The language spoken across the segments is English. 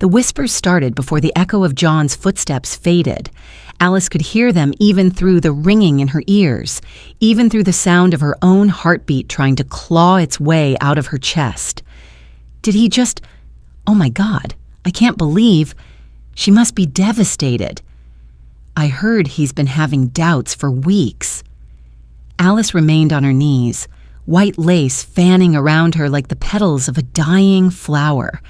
The whispers started before the echo of John's footsteps faded. Alice could hear them even through the ringing in her ears, even through the sound of her own heartbeat trying to claw its way out of her chest. Did he just... Oh my God, I can't believe... She must be devastated. I heard he's been having doubts for weeks. Alice remained on her knees, white lace fanning around her like the petals of a dying flower.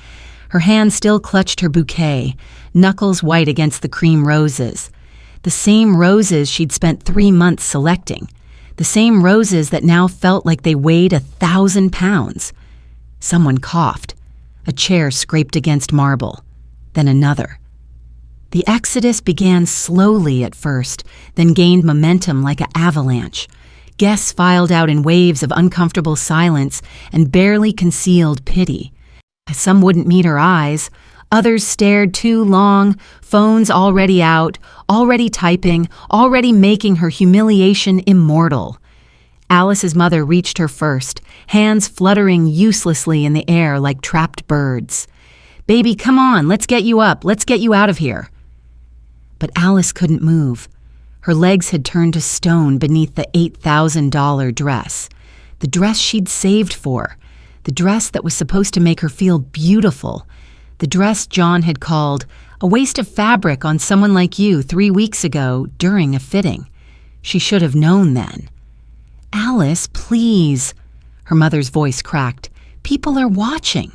Her hand still clutched her bouquet, knuckles white against the cream roses. The same roses she'd spent 3 months selecting. The same roses that now felt like they weighed 1,000 pounds. Someone coughed. A chair scraped against marble. Then another. The exodus began slowly at first, then gained momentum like an avalanche. Guests filed out in waves of uncomfortable silence and barely concealed pity. Some wouldn't meet her eyes. Others stared too long, phones already out, already typing, already making her humiliation immortal. Alice's mother reached her first, hands fluttering uselessly in the air like trapped birds. "Baby, come on, let's get you up, let's get you out of here." But Alice couldn't move. Her legs had turned to stone beneath the $8,000 dress. The dress she'd saved for. The dress that was supposed to make her feel beautiful. The dress John had called a waste of fabric on someone like you 3 weeks ago during a fitting. She should have known then. "Alice, please." Her mother's voice cracked. "People are watching."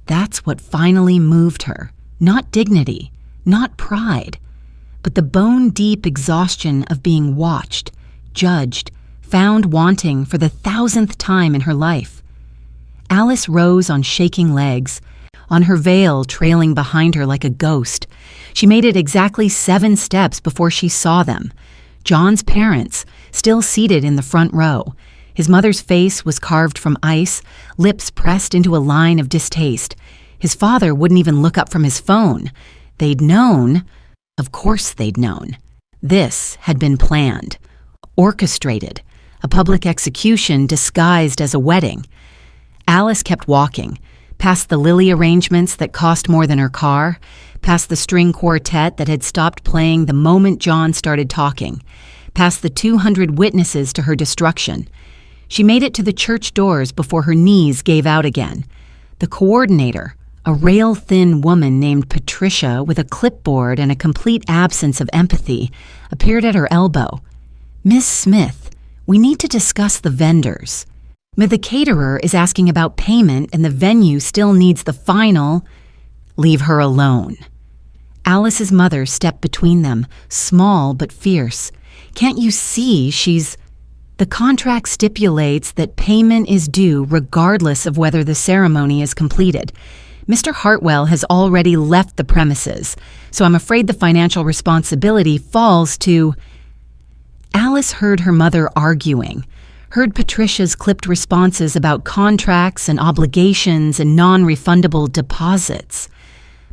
That's what finally moved her. Not dignity, not pride, but the bone-deep exhaustion of being watched, judged, found wanting for the 1,000th time in her life. Alice rose on shaking legs, on her veil trailing behind her like a ghost. She made it exactly 7 steps before she saw them. John's parents, still seated in the front row. His mother's face was carved from ice, lips pressed into a line of distaste. His father wouldn't even look up from his phone. They'd known. Of course they'd known. This had been planned, orchestrated, a public execution disguised as a wedding. Alice kept walking, past the lily arrangements that cost more than her car, past the string quartet that had stopped playing the moment John started talking, past the 200 witnesses to her destruction. She made it to the church doors before her knees gave out again. The coordinator, a rail-thin woman named Patricia with a clipboard and a complete absence of empathy, appeared at her elbow. "Miss Smith, we need to discuss the vendors. The caterer is asking about payment and the venue still needs the final..." "Leave her alone." Alice's mother stepped between them, small but fierce. "Can't you see she's..." "The contract stipulates that payment is due regardless of whether the ceremony is completed. Mr. Hartwell has already left the premises, so I'm afraid the financial responsibility falls to..." Alice heard her mother arguing, heard Patricia's clipped responses about contracts and obligations and non-refundable deposits.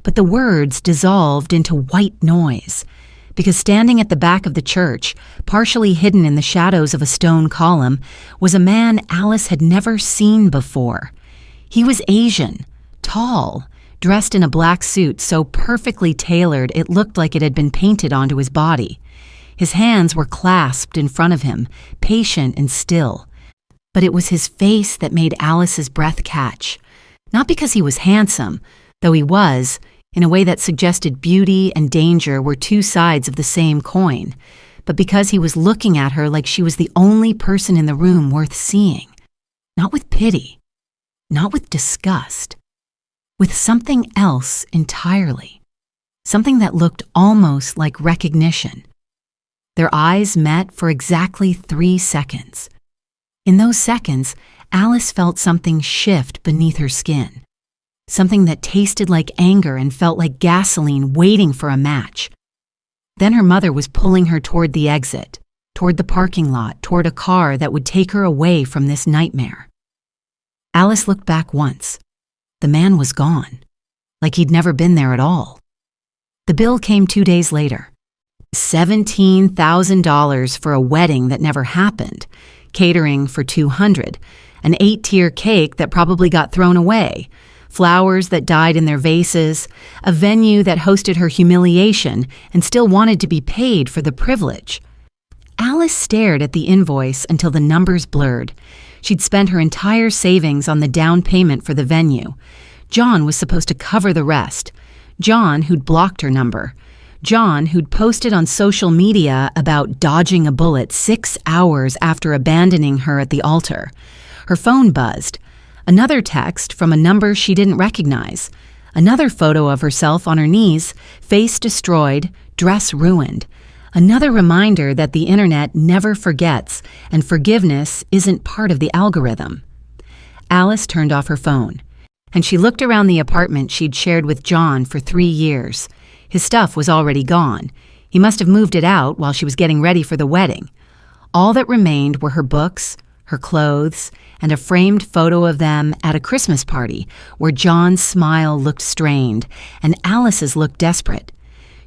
But the words dissolved into white noise, because standing at the back of the church, partially hidden in the shadows of a stone column, was a man Alice had never seen before. He was Asian, tall, dressed in a black suit so perfectly tailored it looked like it had been painted onto his body. His hands were clasped in front of him, patient and still. But it was his face that made Alice's breath catch. Not because he was handsome, though he was, in a way that suggested beauty and danger were 2 sides of the same coin, but because he was looking at her like she was the only person in the room worth seeing. Not with pity, not with disgust, with something else entirely. Something that looked almost like recognition. Their eyes met for exactly 3 seconds. In those seconds, Alice felt something shift beneath her skin. Something that tasted like anger and felt like gasoline waiting for a match. Then her mother was pulling her toward the exit, toward the parking lot, toward a car that would take her away from this nightmare. Alice looked back once. The man was gone, like he'd never been there at all. The bill came 2 days later. $17,000 for a wedding that never happened, catering for 200, an 8-tier cake that probably got thrown away, flowers that died in their vases, a venue that hosted her humiliation and still wanted to be paid for the privilege. Alice stared at the invoice until the numbers blurred. She'd spent her entire savings on the down payment for the venue. John was supposed to cover the rest. John, who'd blocked her number. John, who'd posted on social media about dodging a bullet 6 hours after abandoning her at the altar. Her phone buzzed. Another text from a number she didn't recognize. Another photo of herself on her knees, face destroyed, dress ruined. Another reminder that the internet never forgets, and forgiveness isn't part of the algorithm. Alice turned off her phone, and she looked around the apartment she'd shared with John for 3 years. His stuff was already gone. He must have moved it out while she was getting ready for the wedding. All that remained were her books, her clothes, and a framed photo of them at a Christmas party where John's smile looked strained and Alice's looked desperate.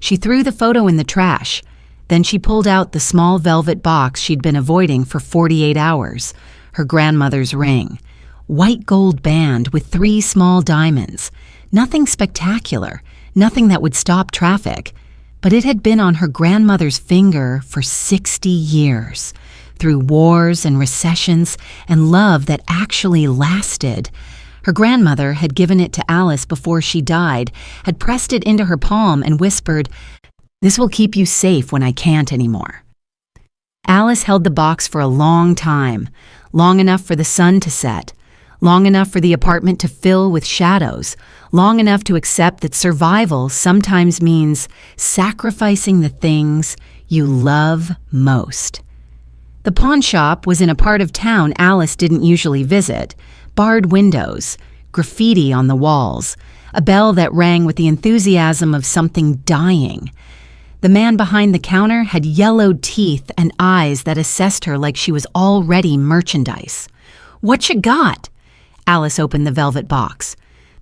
She threw the photo in the trash. Then she pulled out the small velvet box she'd been avoiding for 48 hours, her grandmother's ring. White gold band with 3 small diamonds. Nothing spectacular, nothing that would stop traffic. But it had been on her grandmother's finger for 60 years, through wars and recessions and love that actually lasted. Her grandmother had given it to Alice before she died, had pressed it into her palm and whispered, "This will keep you safe when I can't anymore." Alice held the box for a long time, long enough for the sun to set, long enough for the apartment to fill with shadows, long enough to accept that survival sometimes means sacrificing the things you love most. The pawn shop was in a part of town Alice didn't usually visit. Barred windows, graffiti on the walls, a bell that rang with the enthusiasm of something dying. The man behind the counter had yellowed teeth and eyes that assessed her like she was already merchandise. "What you got?" Alice opened the velvet box.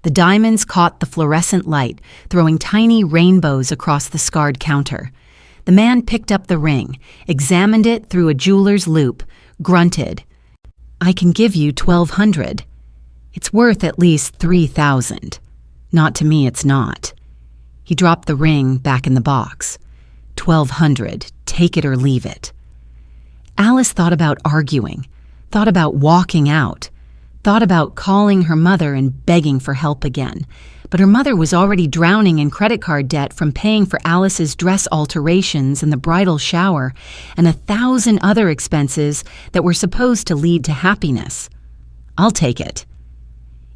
The diamonds caught the fluorescent light, throwing tiny rainbows across the scarred counter. The man picked up the ring, examined it through a jeweler's loupe, grunted. "I can give you 1,200. It's worth at least 3,000. Not to me, it's not." He dropped the ring back in the box. 1,200, take it or leave it. Alice thought about arguing, thought about walking out, thought about calling her mother and begging for help again. But her mother was already drowning in credit card debt from paying for Alice's dress alterations and the bridal shower and 1,000 other expenses that were supposed to lead to happiness. "I'll take it."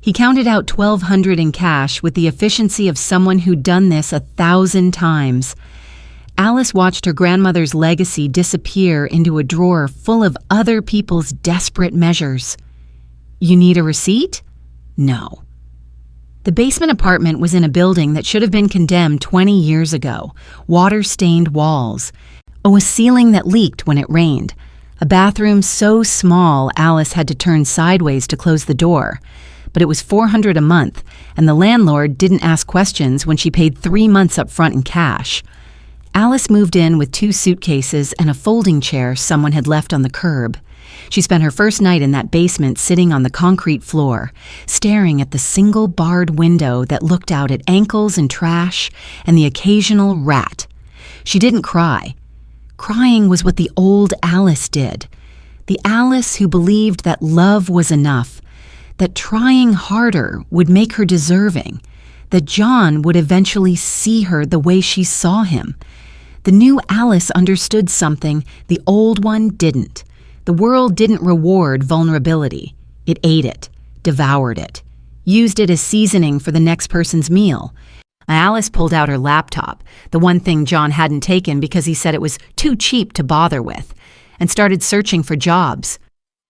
He counted out 1,200 in cash with the efficiency of someone who'd done this 1,000 times. Alice watched her grandmother's legacy disappear into a drawer full of other people's desperate measures. "You need a receipt?" "No." The basement apartment was in a building that should have been condemned 20 years ago. Water-stained walls. A ceiling that leaked when it rained. A bathroom so small Alice had to turn sideways to close the door. But it was $400 a month, and the landlord didn't ask questions when she paid 3 months up front in cash. Alice moved in with 2 suitcases and a folding chair someone had left on the curb. She spent her first night in that basement sitting on the concrete floor, staring at the single barred window that looked out at ankles and trash and the occasional rat. She didn't cry. Crying was what the old Alice did. The Alice who believed that love was enough, that trying harder would make her deserving, that John would eventually see her the way she saw him. The new Alice understood something the old one didn't. The world didn't reward vulnerability. It ate it, devoured it, used it as seasoning for the next person's meal. Alice pulled out her laptop, the one thing John hadn't taken because he said it was too cheap to bother with, and started searching for jobs.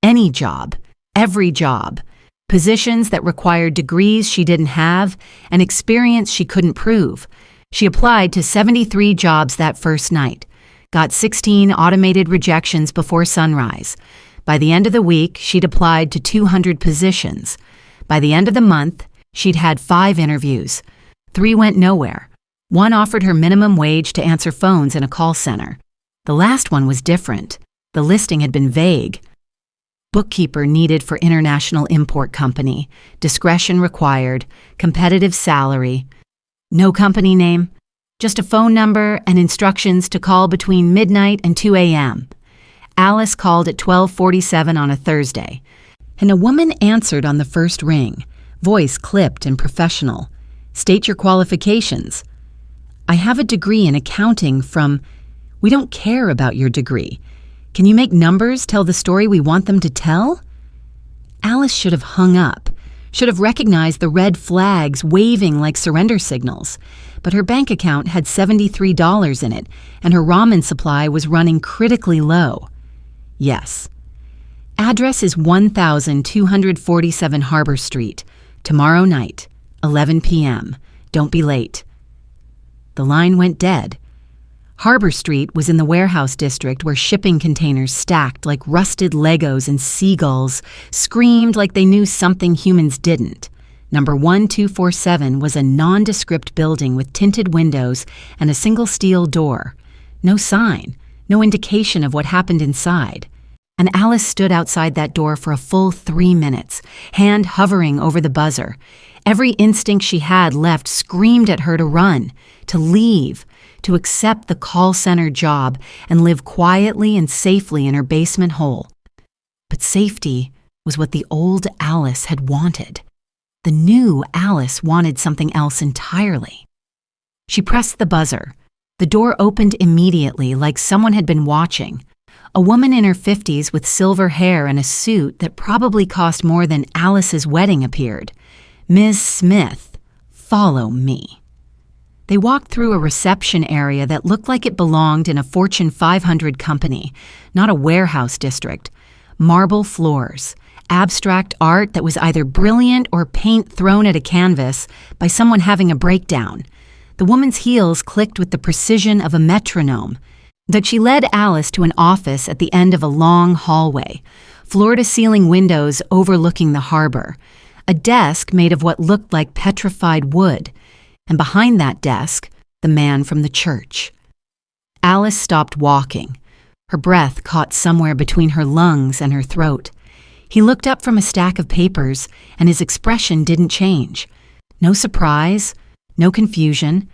Any job, every job. Positions that required degrees she didn't have and experience she couldn't prove. She applied to 73 jobs that first night. Got 16 automated rejections before sunrise. By the end of the week, she'd applied to 200 positions. By the end of the month, she'd had 5 interviews. 3 went nowhere. 1 offered her minimum wage to answer phones in a call center. The last one was different. The listing had been vague. Bookkeeper needed for international import company. Discretion required. Competitive salary. No company name. Just a phone number and instructions to call between midnight and 2 a.m. Alice called at 12:47 on a Thursday, and a woman answered on the first ring, voice clipped and professional. State your qualifications. I have a degree in accounting from... We don't care about your degree. Can you make numbers tell the story we want them to tell? Alice should have hung up, should have recognized the red flags waving like surrender signals. But her bank account had $73 in it, and her ramen supply was running critically low. Yes. Address is 1247 Harbor Street. Tomorrow night, 11 p.m. Don't be late. The line went dead. Harbor Street was in the warehouse district where shipping containers stacked like rusted Legos and seagulls screamed like they knew something humans didn't. Number 1247 was a nondescript building with tinted windows and a single steel door. No sign, no indication of what happened inside. And Alice stood outside that door for a full 3 minutes, hand hovering over the buzzer. Every instinct she had left screamed at her to run, to leave, to accept the call center job and live quietly and safely in her basement hole. But safety was what the old Alice had wanted. The new Alice wanted something else entirely. She pressed the buzzer. The door opened immediately, like someone had been watching. A woman in her 50s with silver hair and a suit that probably cost more than Alice's wedding appeared. Ms. Smith, follow me. They walked through a reception area that looked like it belonged in a Fortune 500 company, not a warehouse district. Marble floors, abstract art that was either brilliant or paint thrown at a canvas by someone having a breakdown. The woman's heels clicked with the precision of a metronome. That she led Alice to an office at the end of a long hallway, floor-to-ceiling windows overlooking the harbor, a desk made of what looked like petrified wood, and behind that desk, the man from the church. Alice stopped walking. Her breath caught somewhere between her lungs and her throat. He looked up from a stack of papers, and his expression didn't change. No surprise, no confusion,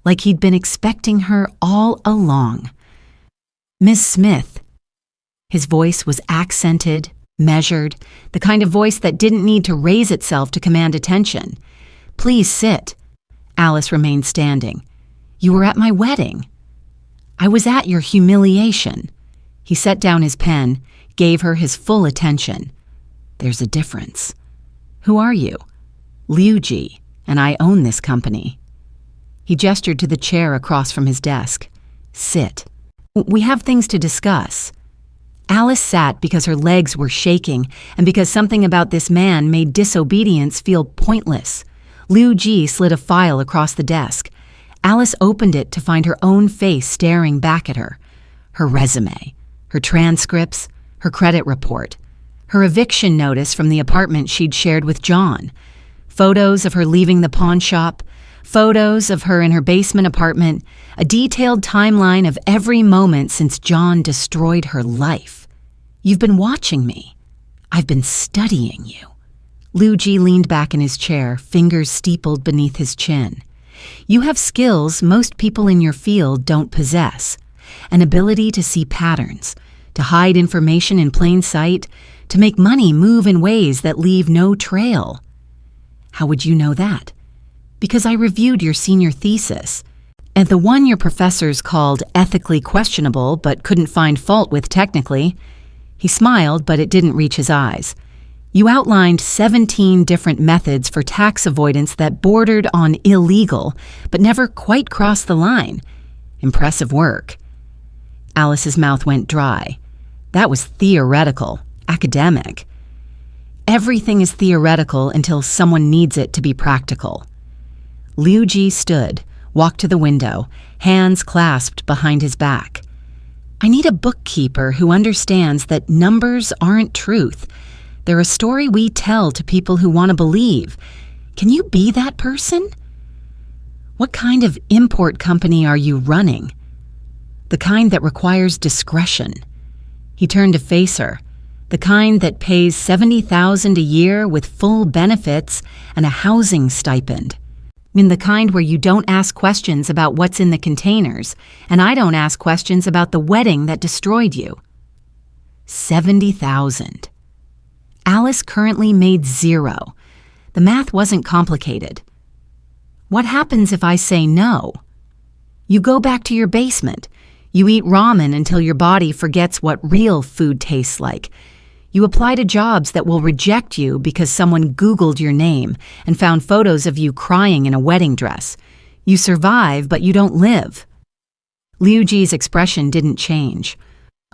like he'd been expecting her all along. Miss Smith. His voice was accented, measured, the kind of voice that didn't need to raise itself to command attention. Please sit. Alice remained standing. You were at my wedding. I was at your humiliation. He set down his pen, gave her his full attention. There's a difference. Who are you? Liu Gee, and I own this company. He gestured to the chair across from his desk. Sit. We have things to discuss. Alice sat because her legs were shaking and because something about this man made disobedience feel pointless. Liu Gee slid a file across the desk. Alice opened it to find her own face staring back at her. Her resume, her transcripts, her credit report, her eviction notice from the apartment she'd shared with John, photos of her leaving the pawn shop, photos of her in her basement apartment, a detailed timeline of every moment since John destroyed her life. You've been watching me. I've been studying you. Liu Gee leaned back in his chair, fingers steepled beneath his chin. You have skills most people in your field don't possess. An ability to see patterns, to hide information in plain sight, to make money move in ways that leave no trail. How would you know that? Because I reviewed your senior thesis, and the one your professors called ethically questionable but couldn't find fault with technically. He smiled, but it didn't reach his eyes. You outlined 17 different methods for tax avoidance that bordered on illegal, but never quite crossed the line. Impressive work. Alice's mouth went dry. That was theoretical, academic. Everything is theoretical until someone needs it to be practical. Liu Gee stood, walked to the window, hands clasped behind his back. I need a bookkeeper who understands that numbers aren't truth. They're a story we tell to people who want to believe. Can you be that person? What kind of import company are you running? The kind that requires discretion. He turned to face her. The kind that pays $70,000 a year with full benefits and a housing stipend. The kind where you don't ask questions about what's in the containers, and I don't ask questions about the wedding that destroyed you. $70,000. Alice currently made zero. The math wasn't complicated. What happens if I say no? You go back to your basement. You eat ramen until your body forgets what real food tastes like. You apply to jobs that will reject you because someone Googled your name and found photos of you crying in a wedding dress. You survive, but you don't live. Liu Gee's expression didn't change.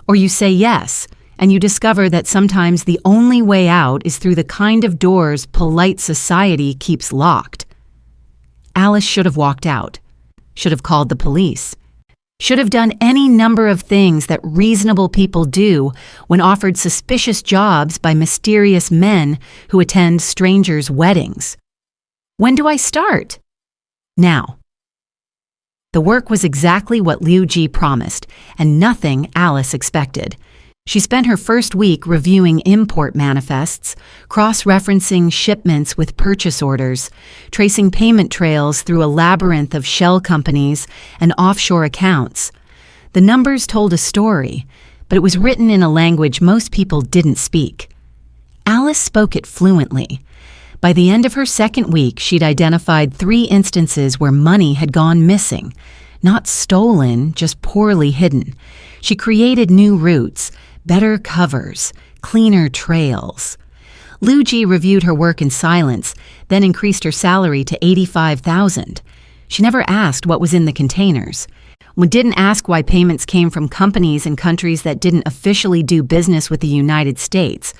Or you say yes, and you discover that sometimes the only way out is through the kind of doors polite society keeps locked. Alice should have walked out, should have called the police, should have done any number of things that reasonable people do when offered suspicious jobs by mysterious men who attend strangers' weddings. When do I start? Now. The work was exactly what Liu Gee promised, and nothing Alice expected. She spent her first week reviewing import manifests, cross-referencing shipments with purchase orders, tracing payment trails through a labyrinth of shell companies and offshore accounts. The numbers told a story, but it was written in a language most people didn't speak. Alice spoke it fluently. By the end of her second week, she'd identified 3 instances where money had gone missing. Not stolen, just poorly hidden. She created new routes, better covers, cleaner trails. Liu Gee reviewed her work in silence, then increased her salary to $85,000. She never asked what was in the containers. Didn't ask why payments came from companies in countries that didn't officially do business with the United States.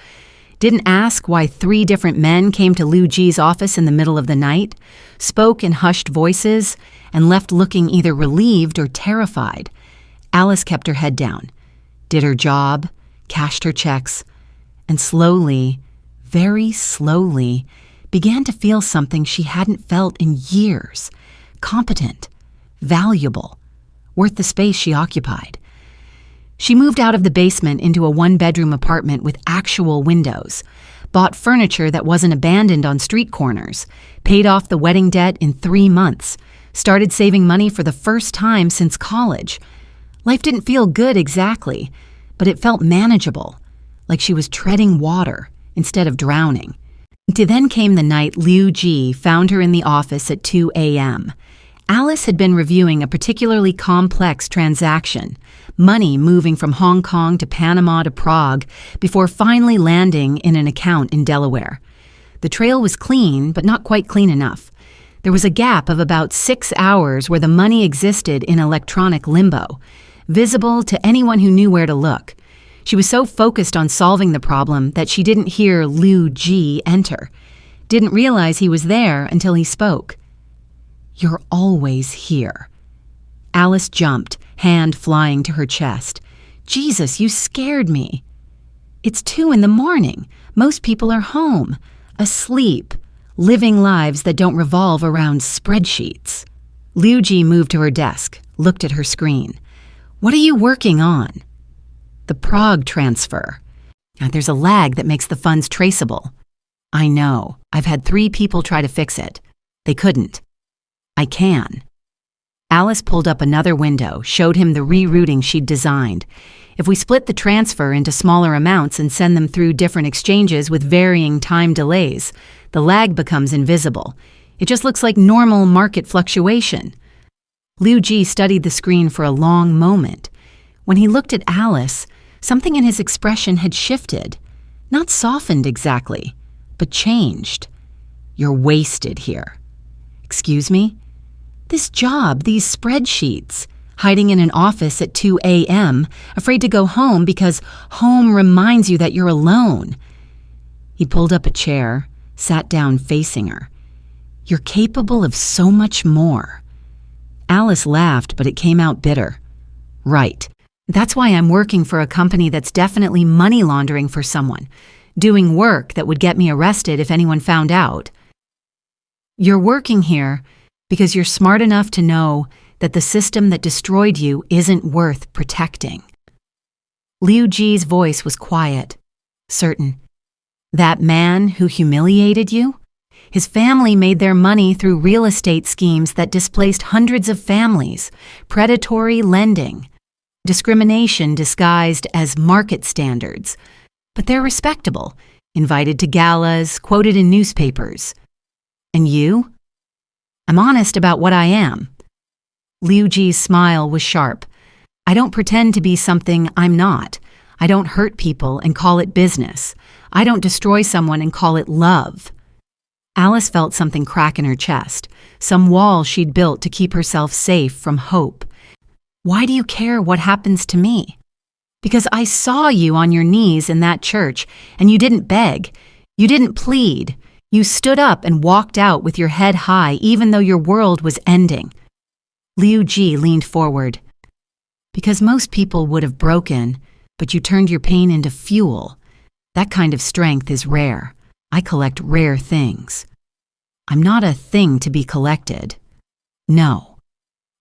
Didn't ask why 3 different men came to Liu Gee's office in the middle of the night, spoke in hushed voices, and left looking either relieved or terrified. Alice kept her head down, did her job, cashed her checks, and slowly, very slowly, began to feel something she hadn't felt in years. Competent, valuable, worth the space she occupied. She moved out of the basement into a 1-bedroom apartment with actual windows, bought furniture that wasn't abandoned on street corners, paid off the wedding debt in 3 months, started saving money for the first time since college. Life didn't feel good exactly, but it felt manageable, like she was treading water instead of drowning. Then came the night Liu Gee found her in the office at 2 a.m. Alice had been reviewing a particularly complex transaction, money moving from Hong Kong to Panama to Prague, before finally landing in an account in Delaware. The trail was clean, but not quite clean enough. There was a gap of about 6 hours where the money existed in electronic limbo, visible to anyone who knew where to look. She was so focused on solving the problem that she didn't hear Liu Gee enter, didn't realize he was there until he spoke. "You're always here." Alice jumped, hand flying to her chest. "Jesus, you scared me." "It's 2 a.m. Most people are home, asleep, living lives that don't revolve around spreadsheets." Liu Gee moved to her desk, looked at her screen. "What are you working on?" "The Prague transfer. There's a lag that makes the funds traceable." "I know. I've had 3 people try to fix it. They couldn't." "I can." Alice pulled up another window, showed him the rerouting she'd designed. "If we split the transfer into smaller amounts and send them through different exchanges with varying time delays, the lag becomes invisible. It just looks like normal market fluctuation." Liu Gee studied the screen for a long moment. When he looked at Alice, something in his expression had shifted. Not softened exactly, but changed. "You're wasted here." "Excuse me?" "This job, these spreadsheets, hiding in an office at 2 a.m., afraid to go home because home reminds you that you're alone." He pulled up a chair, sat down facing her. "You're capable of so much more." Alice laughed, but it came out bitter. "Right. That's why I'm working for a company that's definitely money laundering for someone, doing work that would get me arrested if anyone found out." "You're working here because you're smart enough to know that the system that destroyed you isn't worth protecting." Liu Gee's voice was quiet, Certain. That man who humiliated you? His family made their money through real estate schemes that displaced hundreds of families, predatory lending, discrimination disguised as market standards. But they're respectable, invited to galas, quoted in newspapers. And you? I'm honest about what I am. Liu Gee's smile was sharp. I don't pretend to be something I'm not. I don't hurt people and call it business. I don't destroy someone and call it love. Alice felt something crack in her chest, some wall she'd built to keep herself safe from hope. Why do you care what happens to me? Because I saw you on your knees in that church, and you didn't beg. You didn't plead. You stood up and walked out with your head high, even though your world was ending. Liu Gee leaned forward. Because most people would have broken, but you turned your pain into fuel. That kind of strength is rare. I collect rare things. I'm not a thing to be collected. No.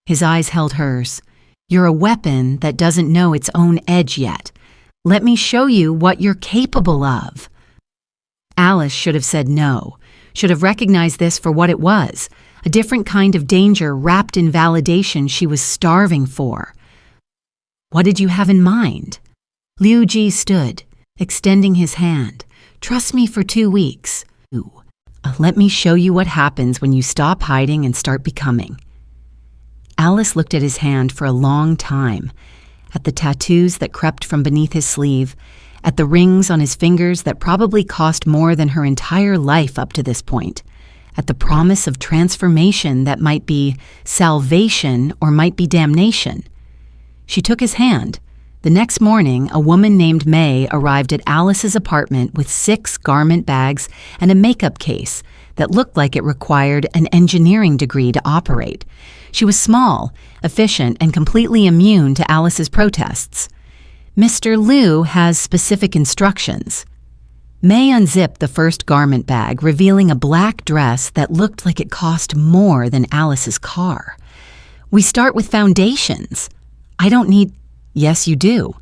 His eyes held hers. You're a weapon that doesn't know its own edge yet. Let me show you what you're capable of. Alice should have said no, should have recognized this for what it was, a different kind of danger wrapped in validation she was starving for. What did you have in mind? Liu Gee stood, extending his hand. Trust me for 2 weeks. Let me show you what happens when you stop hiding and start becoming. Alice looked at his hand for a long time, at the tattoos that crept from beneath his sleeve, at the rings on his fingers that probably cost more than her entire life up to this point, at the promise of transformation that might be salvation or might be damnation. She took his hand. The next morning, a woman named May arrived at Alice's apartment with 6 garment bags and a makeup case that looked like it required an engineering degree to operate. She was small, efficient, and completely immune to Alice's protests. Mr. Liu has specific instructions. May unzipped the first garment bag, revealing a black dress that looked like it cost more than Alice's car. We start with foundations. I don't need... Yes, you do.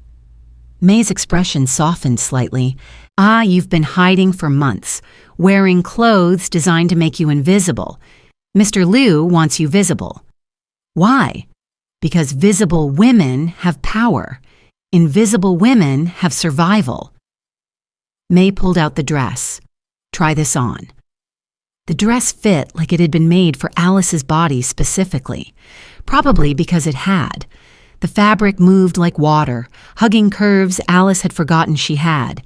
May's expression softened slightly. You've been hiding for months, wearing clothes designed to make you invisible. Mr. Liu wants you visible. Why? Because visible women have power. Invisible women have survival. May pulled out the dress. Try this on. The dress fit like it had been made for Alice's body specifically, probably because it had. The fabric moved like water, hugging curves Alice had forgotten she had.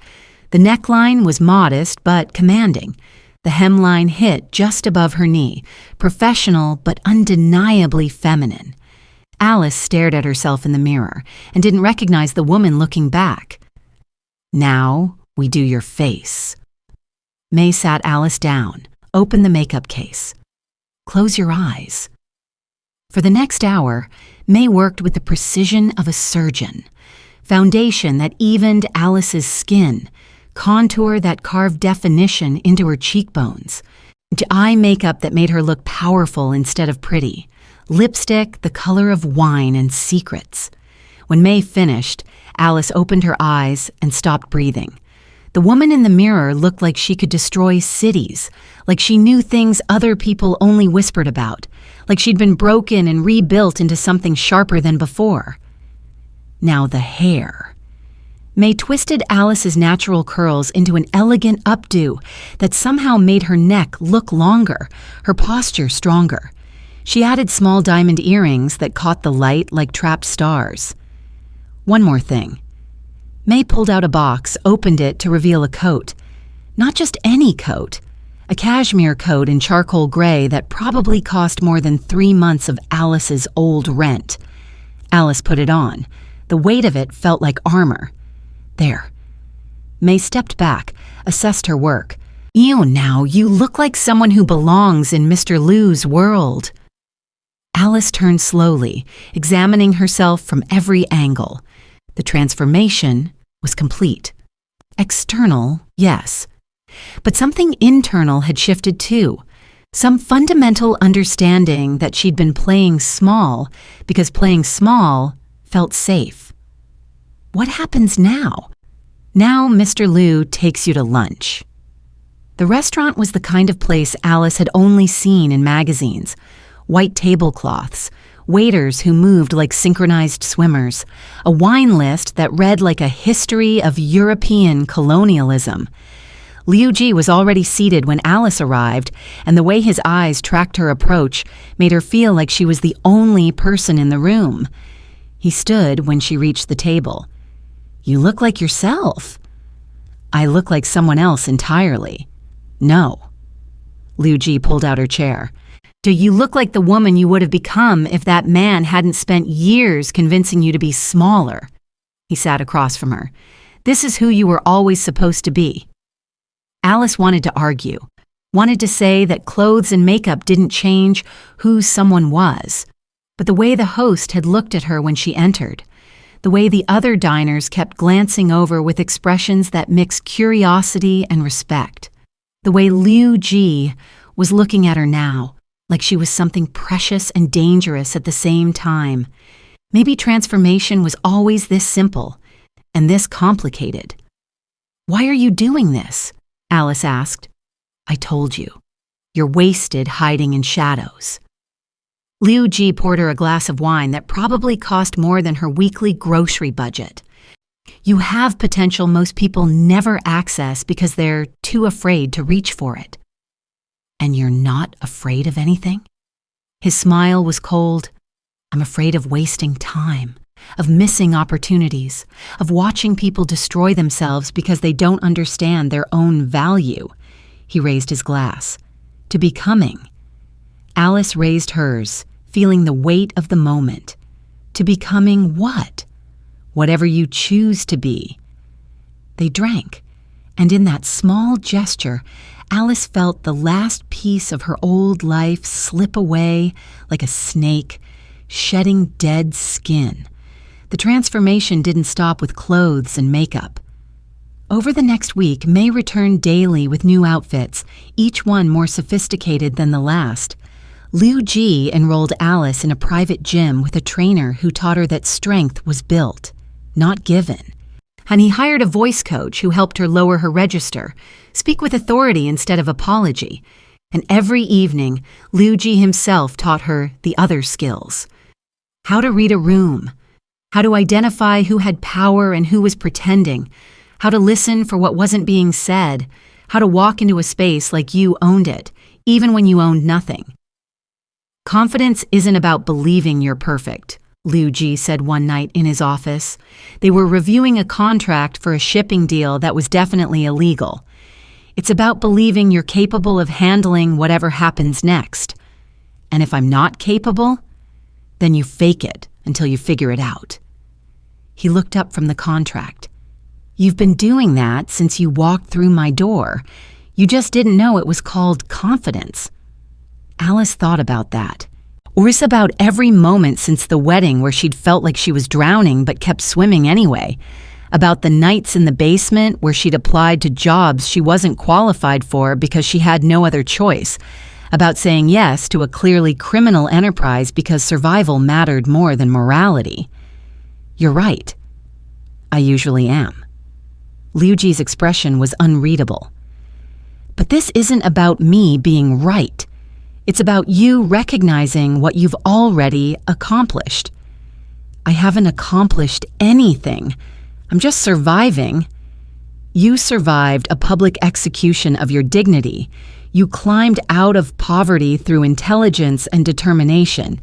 The neckline was modest but commanding. The hemline hit just above her knee, professional but undeniably feminine. Alice stared at herself in the mirror and didn't recognize the woman looking back. Now we do your face. May sat Alice down, opened the makeup case. Close your eyes. For the next hour, May worked with the precision of a surgeon. Foundation that evened Alice's skin, contour that carved definition into her cheekbones, eye makeup that made her look powerful instead of pretty, lipstick the color of wine and secrets. When May finished, Alice opened her eyes and stopped breathing. The woman in the mirror looked like she could destroy cities, like she knew things other people only whispered about, like she'd been broken and rebuilt into something sharper than before. Now the hair. May twisted Alice's natural curls into an elegant updo that somehow made her neck look longer, her posture stronger. She added small diamond earrings that caught the light like trapped stars. One more thing. May pulled out a box, opened it to reveal a coat. Not just any coat. A cashmere coat in charcoal gray that probably cost more than 3 months of Alice's old rent. Alice put it on. The weight of it felt like armor. There. May stepped back, assessed her work. Now, you look like someone who belongs in Mr. Liu's world. Alice turned slowly, examining herself from every angle. The transformation was complete. External, yes. But something internal had shifted too. Some fundamental understanding that she'd been playing small because playing small felt safe. What happens now? Now Mr. Liu takes you to lunch. The restaurant was the kind of place Alice had only seen in magazines. White tablecloths, waiters who moved like synchronized swimmers, a wine list that read like a history of European colonialism. Liu Gee was already seated when Alice arrived, and the way his eyes tracked her approach made her feel like she was the only person in the room. He stood when she reached the table. "You look like yourself." "I look like someone else entirely." "No." Liu Gee pulled out her chair. "Do you look like the woman you would have become if that man hadn't spent years convincing you to be smaller?" He sat across from her. "This is who you were always supposed to be." Alice wanted to argue, wanted to say that clothes and makeup didn't change who someone was. But the way the host had looked at her when she entered, the way the other diners kept glancing over with expressions that mixed curiosity and respect, the way Liu Gee was looking at her now, like she was something precious and dangerous at the same time. Maybe transformation was always this simple and this complicated. "Why are you doing this?" Alice asked. "I told you. You're wasted hiding in shadows." Liu Gee poured her a glass of wine that probably cost more than her weekly grocery budget. "You have potential most people never access because they're too afraid to reach for it." "And you're not afraid of anything?" His smile was cold. "I'm afraid of wasting time, of missing opportunities, of watching people destroy themselves because they don't understand their own value." He raised his glass. "To becoming." Alice raised hers, feeling the weight of the moment. To becoming what? Whatever you choose to be. They drank, and in that small gesture, Alice felt the last piece of her old life slip away like a snake, shedding dead skin. The transformation didn't stop with clothes and makeup. Over the next week, May returned daily with new outfits, each one more sophisticated than the last. Liu Gee enrolled Alice in a private gym with a trainer who taught her that strength was built, not given. And he hired a voice coach who helped her lower her register, speak with authority instead of apology. And every evening, Liu Gee himself taught her the other skills. How to read a room, how to identify who had power and who was pretending, how to listen for what wasn't being said, how to walk into a space like you owned it, even when you owned nothing. "Confidence isn't about believing you're perfect," Liu Gee said one night in his office. They were reviewing a contract for a shipping deal that was definitely illegal. "It's about believing you're capable of handling whatever happens next. And if I'm not capable, then you fake it until you figure it out." He looked up from the contract. "You've been doing that since you walked through my door. You just didn't know it was called confidence." Alice thought about that. Or it's about every moment since the wedding where she'd felt like she was drowning but kept swimming anyway. About the nights in the basement where she'd applied to jobs she wasn't qualified for because she had no other choice. About saying yes to a clearly criminal enterprise because survival mattered more than morality. "You're right. I usually am." Liu Gee's expression was unreadable. "But this isn't about me being right. It's about you recognizing what you've already accomplished." "I haven't accomplished anything. I'm just surviving." "You survived a public execution of your dignity. You climbed out of poverty through intelligence and determination.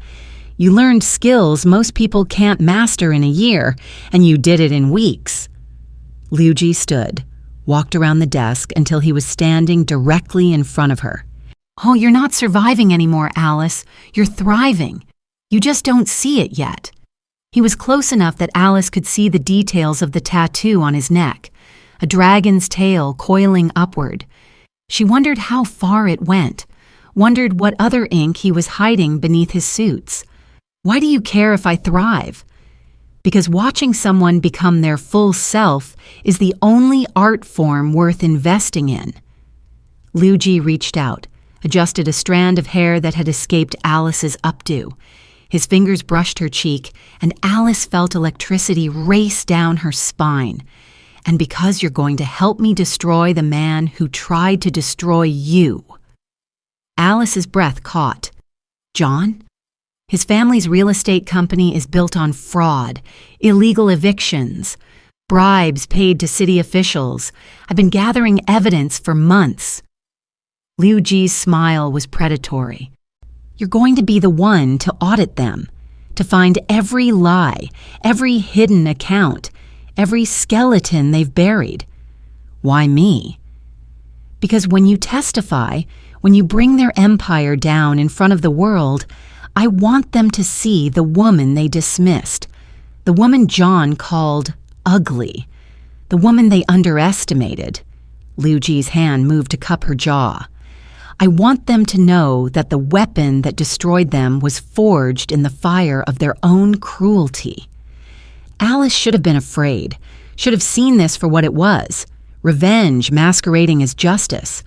You learned skills most people can't master in a year, and you did it in weeks." Liu Gee stood, walked around the desk until he was standing directly in front of her. "Oh, you're not surviving anymore, Alice. You're thriving. You just don't see it yet." He was close enough that Alice could see the details of the tattoo on his neck, a dragon's tail coiling upward. She wondered how far it went, wondered what other ink he was hiding beneath his suits. "Why do you care if I thrive?" Because watching someone become their full self is the only art form worth investing in. Liu Gee reached out, adjusted a strand of hair that had escaped Alice's updo. His fingers brushed her cheek, and Alice felt electricity race down her spine. and because you're going to help me destroy the man who tried to destroy you." Alice's breath caught. "John? His family's real estate company is built on fraud, illegal evictions, bribes paid to city officials. I've been gathering evidence for months." Liu Gee's smile was predatory. "You're going to be the one to audit them, to find every lie, every hidden account, every skeleton they've buried." "Why me?" "Because when you testify, when you bring their empire down in front of the world, I want them to see the woman they dismissed, the woman John called ugly, the woman they underestimated." Liu Gee's hand moved to cup her jaw. "I want them to know that the weapon that destroyed them was forged in the fire of their own cruelty." Alice should have been afraid, should have seen this for what it was, revenge masquerading as justice.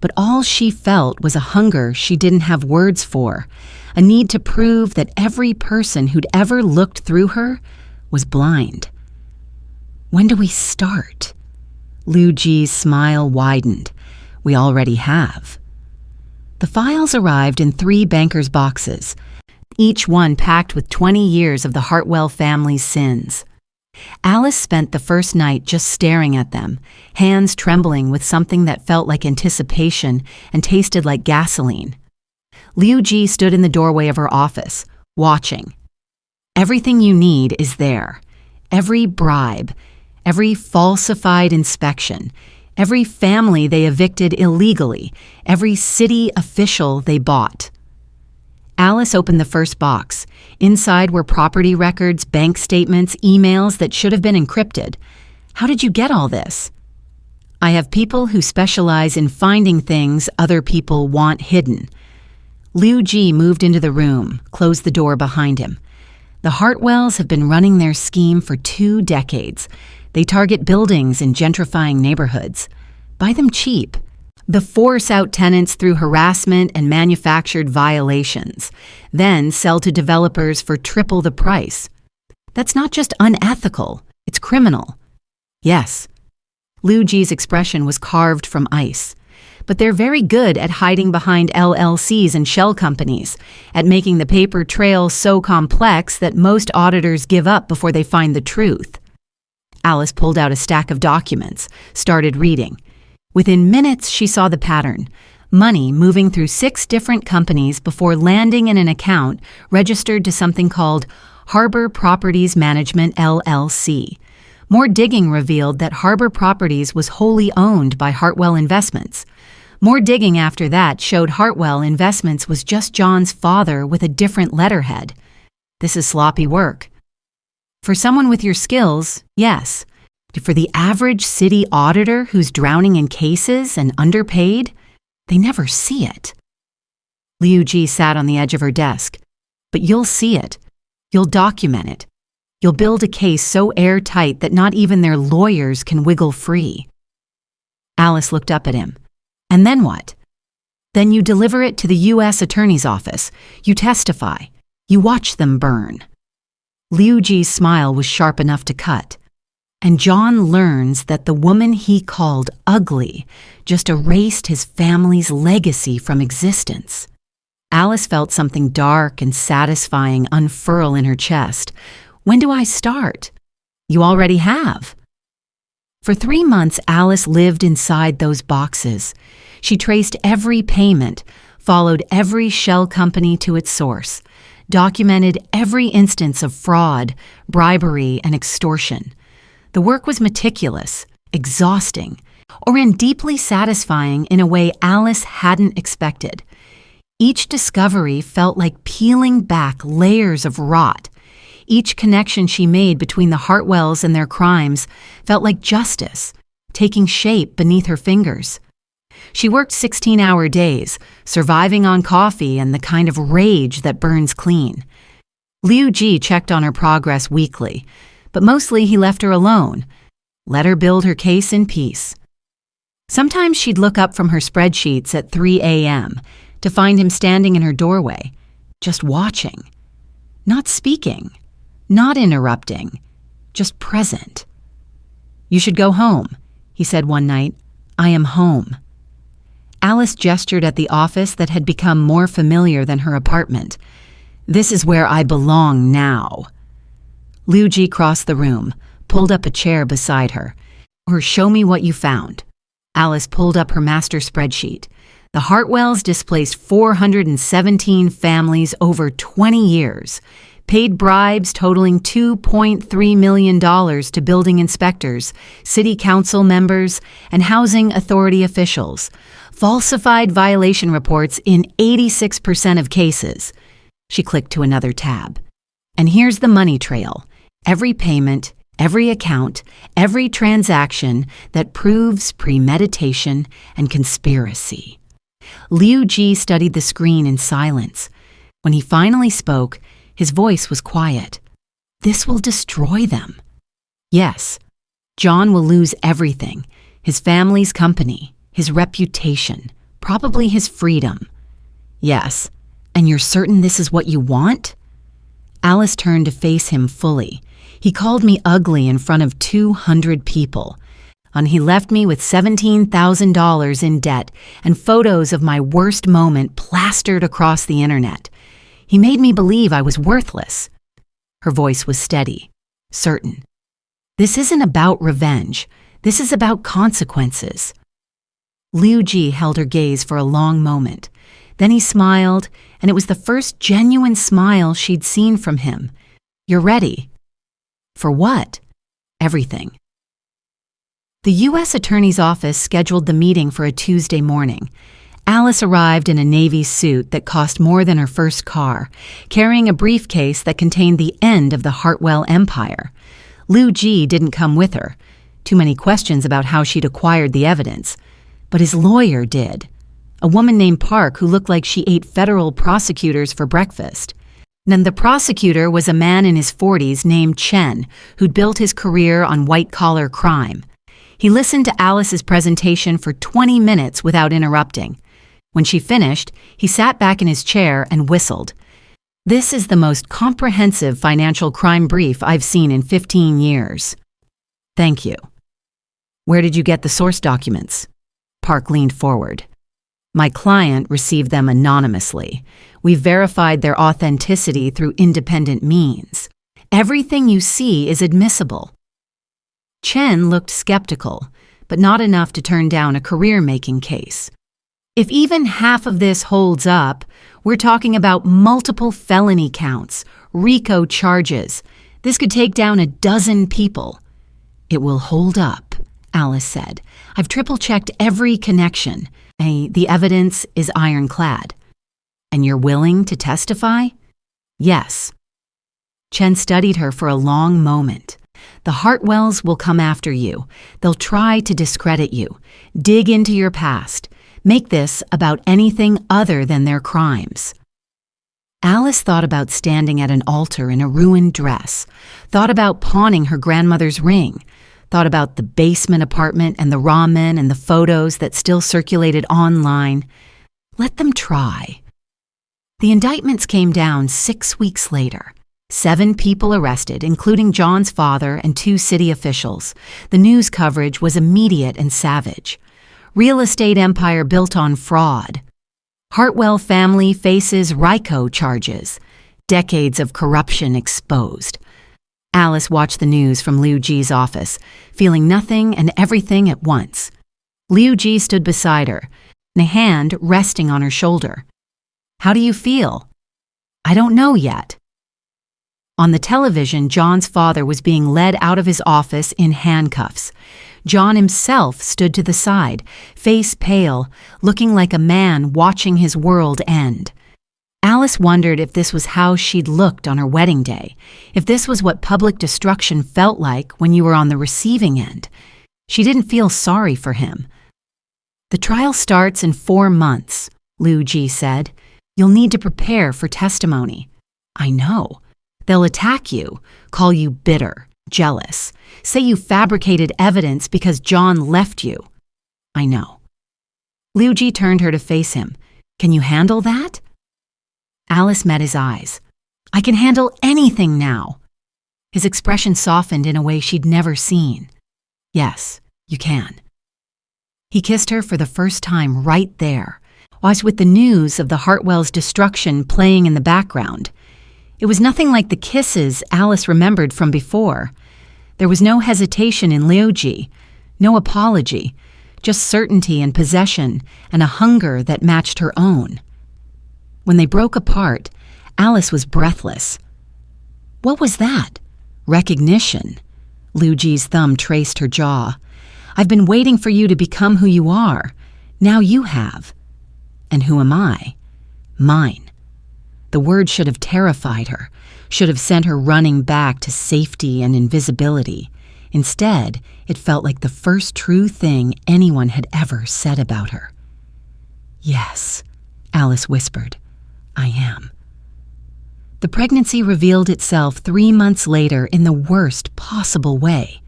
But all she felt was a hunger she didn't have words for, a need to prove that every person who'd ever looked through her was blind. "When do we start?" Liu Gee's smile widened. "We already have." The files arrived in 3 bankers' boxes, each one packed with 20 years of the Hartwell family's sins. Alice spent the first night just staring at them, hands trembling with something that felt like anticipation and tasted like gasoline. Liu Gee stood in the doorway of her office, watching. Everything you need is there. Every bribe, every falsified inspection, every family they evicted illegally, every city official they bought. Alice opened the first box. Inside were property records, bank statements, emails that should have been encrypted. "How did you get all this?" "I have people who specialize in finding things other people want hidden." Liu Gee moved into the room, closed the door behind him. "The Hartwells have been running their scheme for 2 decades. They target buildings in gentrifying neighborhoods. Buy them cheap. They force out tenants through harassment and manufactured violations, then sell to developers for triple the price. That's not just unethical, it's criminal." "Yes." Liu Gee's expression was carved from ice. "But they're very good at hiding behind LLCs and shell companies, at making the paper trail so complex that most auditors give up before they find the truth." Alice pulled out a stack of documents, started reading. Within minutes, she saw the pattern. Money moving through 6 different companies before landing in an account registered to something called Harbor Properties Management LLC. More digging revealed that Harbor Properties was wholly owned by Hartwell Investments. More digging after that showed Hartwell Investments was just John's father with a different letterhead. This is sloppy work. For someone with your skills, yes. For the average city auditor who's drowning in cases and underpaid, they never see it. Liu Gee sat on the edge of her desk. "But you'll see it. You'll document it. You'll build a case so airtight that not even their lawyers can wiggle free." Alice looked up at him. "And then what?" "Then you deliver it to the U.S. Attorney's Office. You testify. You watch them burn." Liu Gee's smile was sharp enough to cut. "And John learns that the woman he called ugly just erased his family's legacy from existence." Alice felt something dark and satisfying unfurl in her chest. "When do I start?" "You already have." For 3 months, Alice lived inside those boxes. She traced every payment, followed every shell company to its source, documented every instance of fraud, bribery, and extortion. The work was meticulous, exhausting, and deeply satisfying in a way Alice hadn't expected. Each discovery felt like peeling back layers of rot. Each connection she made between the Hartwells and their crimes felt like justice, taking shape beneath her fingers. She worked 16-hour days, surviving on coffee and the kind of rage that burns clean. Liu Gee checked on her progress weekly, but mostly he left her alone, let her build her case in peace. Sometimes she'd look up from her spreadsheets at 3 a.m. to find him standing in her doorway, just watching, not speaking, not interrupting, just present. "You should go home," he said one night. "I am home." Alice gestured at the office that had become more familiar than her apartment. "This is where I belong now." Liu Gee crossed the room, pulled up a chair beside her. "Or show me what you found." Alice pulled up her master spreadsheet. The Hartwells displaced 417 families over 20 years, paid bribes totaling $2.3 million to building inspectors, city council members, and housing authority officials, falsified violation reports in 86% of cases. She clicked to another tab. And here's the money trail. Every payment, every account, every transaction that proves premeditation and conspiracy. Liu Gee studied the screen in silence. When he finally spoke, his voice was quiet. "This will destroy them." "Yes. John will lose everything. His family's company, his reputation, probably his freedom." "Yes. And you're certain this is what you want?" Alice turned to face him fully. "He called me ugly in front of 200 people. And he left me with $17,000 in debt and photos of my worst moment plastered across the internet. He made me believe I was worthless." Her voice was steady, certain. "This isn't about revenge. This is about consequences." Liu Gee held her gaze for a long moment. Then he smiled, and it was the first genuine smile she'd seen from him. "You're ready." "For what?" "Everything." The U.S. Attorney's Office scheduled the meeting for a Tuesday morning. Alice arrived in a navy suit that cost more than her first car, carrying a briefcase that contained the end of the Hartwell empire. Liu Gee didn't come with her. Too many questions about how she'd acquired the evidence. But his lawyer did. A woman named Park who looked like she ate federal prosecutors for breakfast. And the prosecutor was a man in his 40s named Chen, who'd built his career on white-collar crime. He listened to Alice's presentation for 20 minutes without interrupting. When she finished, he sat back in his chair and whistled. "This is the most comprehensive financial crime brief I've seen in 15 years." "Thank you." "Where did you get the source documents?" Park leaned forward. "My client received them anonymously. We've verified their authenticity through independent means. Everything you see is admissible." Chen looked skeptical, but not enough to turn down a career-making case. "If even half of this holds up, we're talking about multiple felony counts, RICO charges. This could take down a dozen people." "It will hold up," Alice said. "I've triple-checked every connection. The evidence is ironclad." "And you're willing to testify?" "Yes." Chen studied her for a long moment. "The Hartwells will come after you. They'll try to discredit you, dig into your past, make this about anything other than their crimes." Alice thought about standing at an altar in a ruined dress, thought about pawning her grandmother's ring, thought about the basement apartment and the ramen and the photos that still circulated online. Let them try. The indictments came down 6 weeks later. 7 people arrested, including John's father and 2 city officials. The news coverage was immediate and savage. Real estate empire built on fraud. Hartwell family faces RICO charges. Decades of corruption exposed. Alice watched the news from Liu Gee's office, feeling nothing and everything at once. Liu Gee stood beside her, a hand resting on her shoulder. "How do you feel?" "I don't know yet." On the television, John's father was being led out of his office in handcuffs. John himself stood to the side, face pale, looking like a man watching his world end. Alice wondered if this was how she'd looked on her wedding day, if this was what public destruction felt like when you were on the receiving end. She didn't feel sorry for him. "The trial starts in 4 months, Liu Gee said. "You'll need to prepare for testimony." "I know. They'll attack you, call you bitter, jealous, say you fabricated evidence because John left you." "I know." Liu Gee turned her to face him. "Can you handle that?" Alice met his eyes. "I can handle anything now." His expression softened in a way she'd never seen. Yes, you can. He kissed her for the first time right there, whilst with the news of the Hartwell's destruction playing in the background. It was nothing like the kisses Alice remembered from before. There was no hesitation in Liu Gee, no apology, just certainty and possession and a hunger that matched her own. When they broke apart, Alice was breathless. What was that? Recognition. Liu Gee's thumb traced her jaw. I've been waiting for you to become who you are. Now you have. And who am I? Mine. The word should have terrified her, should have sent her running back to safety and invisibility. Instead, it felt like the first true thing anyone had ever said about her. Yes, Alice whispered, I am. The pregnancy revealed itself 3 months later in the worst possible way.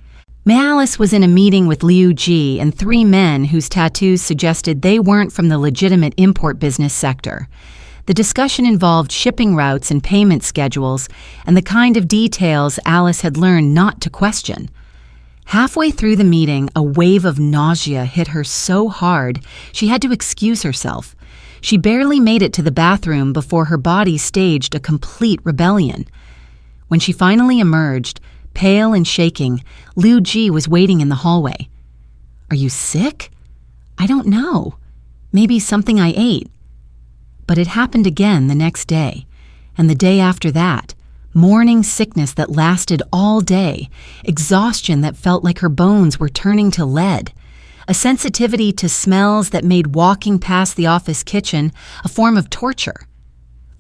Alice was in a meeting with Liu Gee and 3 men whose tattoos suggested they weren't from the legitimate import business sector. The discussion involved shipping routes and payment schedules and the kind of details Alice had learned not to question. Halfway through the meeting, a wave of nausea hit her so hard she had to excuse herself. She barely made it to the bathroom before her body staged a complete rebellion. When she finally emerged, pale and shaking, Liu Gee was waiting in the hallway. Are you sick? I don't know. Maybe something I ate. But it happened again the next day, and the day after that. Morning sickness that lasted all day, exhaustion that felt like her bones were turning to lead, a sensitivity to smells that made walking past the office kitchen a form of torture.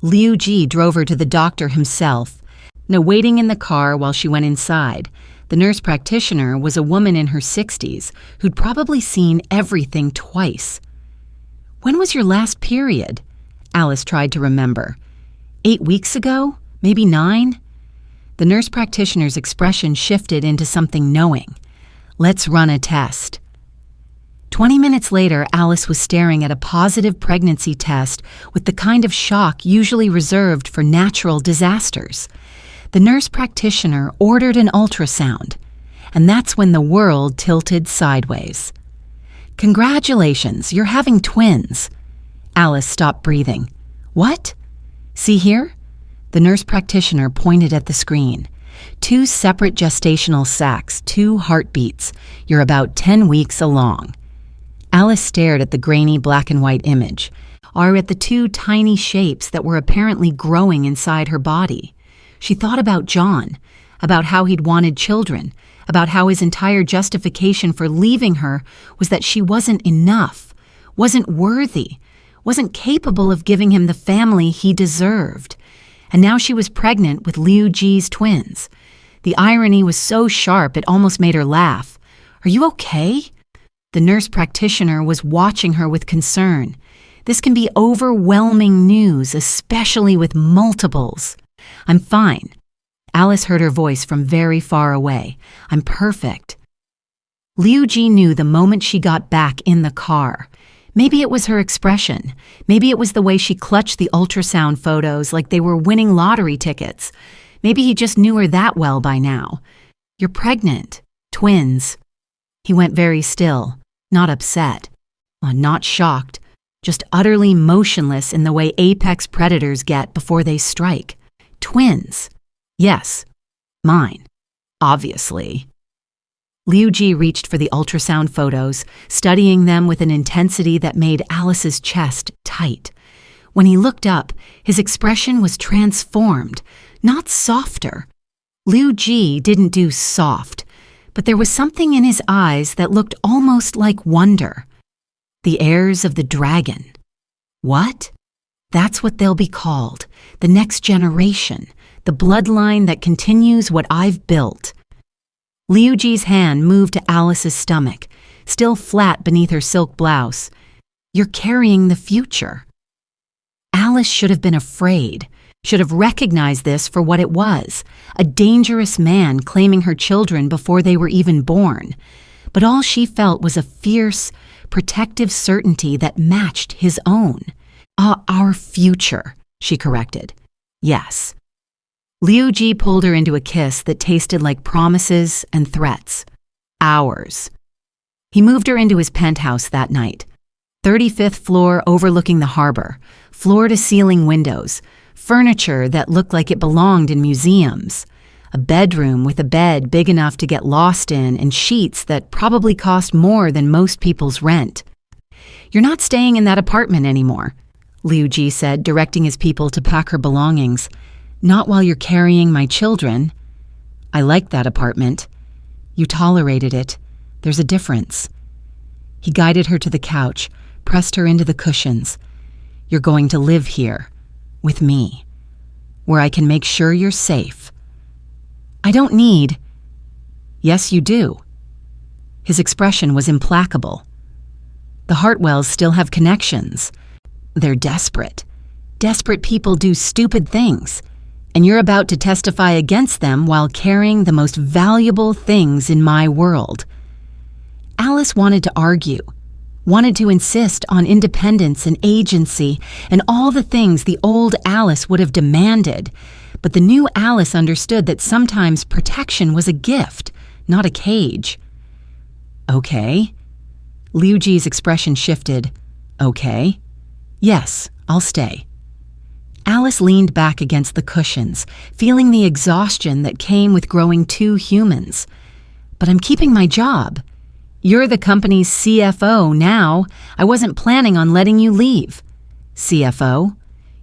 Liu Gee drove her to the doctor himself. Waiting in the car while she went inside, the nurse practitioner was a woman in her 60s who'd probably seen everything twice. When was your last period? Alice tried to remember. 8 weeks ago? Maybe 9? The nurse practitioner's expression shifted into something knowing. Let's run a test. 20 minutes later, Alice was staring at a positive pregnancy test with the kind of shock usually reserved for natural disasters. The nurse practitioner ordered an ultrasound, and that's when the world tilted sideways. Congratulations, you're having twins. Alice stopped breathing. What? See here? The nurse practitioner pointed at the screen. 2 separate gestational sacs, 2 heartbeats. You're about 10 weeks along. Alice stared at the grainy black and white image, or at the 2 tiny shapes that were apparently growing inside her body. She thought about John, about how he'd wanted children, about how his entire justification for leaving her was that she wasn't enough, wasn't worthy, wasn't capable of giving him the family he deserved. And now she was pregnant with Liu Gee's twins. The irony was so sharp it almost made her laugh. Are you okay? The nurse practitioner was watching her with concern. This can be overwhelming news, especially with multiples. I'm fine. Alice heard her voice from very far away. I'm perfect. Liu Gee knew the moment she got back in the car. Maybe it was her expression. Maybe it was the way she clutched the ultrasound photos like they were winning lottery tickets. Maybe he just knew her that well by now. You're pregnant. Twins. He went very still, not upset, not shocked, just utterly motionless in the way apex predators get before they strike. Twins. Yes. Mine. Obviously. Liu Gee reached for the ultrasound photos, studying them with an intensity that made Alice's chest tight. When he looked up, his expression was transformed, not softer. Liu Gee didn't do soft, but there was something in his eyes that looked almost like wonder. The heirs of the dragon. What? That's what they'll be called, the next generation, the bloodline that continues what I've built. Liu Gee's hand moved to Alice's stomach, still flat beneath her silk blouse. You're carrying the future. Alice should have been afraid, should have recognized this for what it was, a dangerous man claiming her children before they were even born. But all she felt was a fierce, protective certainty that matched his own. Our future, she corrected. Yes. Liu Gee pulled her into a kiss that tasted like promises and threats. hours. He moved her into his penthouse that night. 35th floor overlooking the harbor, floor-to-ceiling windows, furniture that looked like it belonged in museums, a bedroom with a bed big enough to get lost in and sheets that probably cost more than most people's rent. "You're not staying in that apartment anymore," Liu Gee said, directing his people to pack her belongings. "Not while you're carrying my children." "I liked that apartment." "You tolerated it. There's a difference." He guided her to the couch, pressed her into the cushions. "You're going to live here, with me, where I can make sure you're safe." "I don't need—" "Yes, you do." His expression was implacable. "The Hartwells still have connections. They're desperate. Desperate people do stupid things, and you're about to testify against them while carrying the most valuable things in my world." Alice wanted to argue, wanted to insist on independence and agency and all the things the old Alice would have demanded, but the new Alice understood that sometimes protection was a gift, not a cage. "Okay." Liu Gee's expression shifted. "Okay. Yes, I'll stay." Alice leaned back against the cushions, feeling the exhaustion that came with growing two humans. "But I'm keeping my job. You're the company's CFO now. I wasn't planning on letting you leave." "CFO?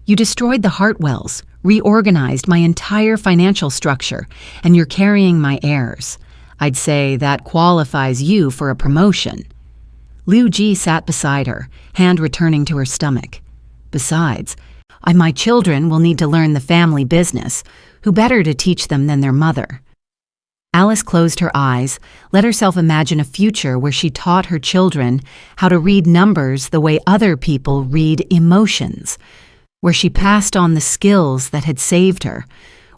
You destroyed the Hartwells, reorganized my entire financial structure, and you're carrying my heirs. I'd say that qualifies you for a promotion." Liu Gee sat beside her, hand returning to her stomach. "Besides, my children will need to learn the family business. Who better to teach them than their mother?" Alice closed her eyes, let herself imagine a future where she taught her children how to read numbers the way other people read emotions, where she passed on the skills that had saved her,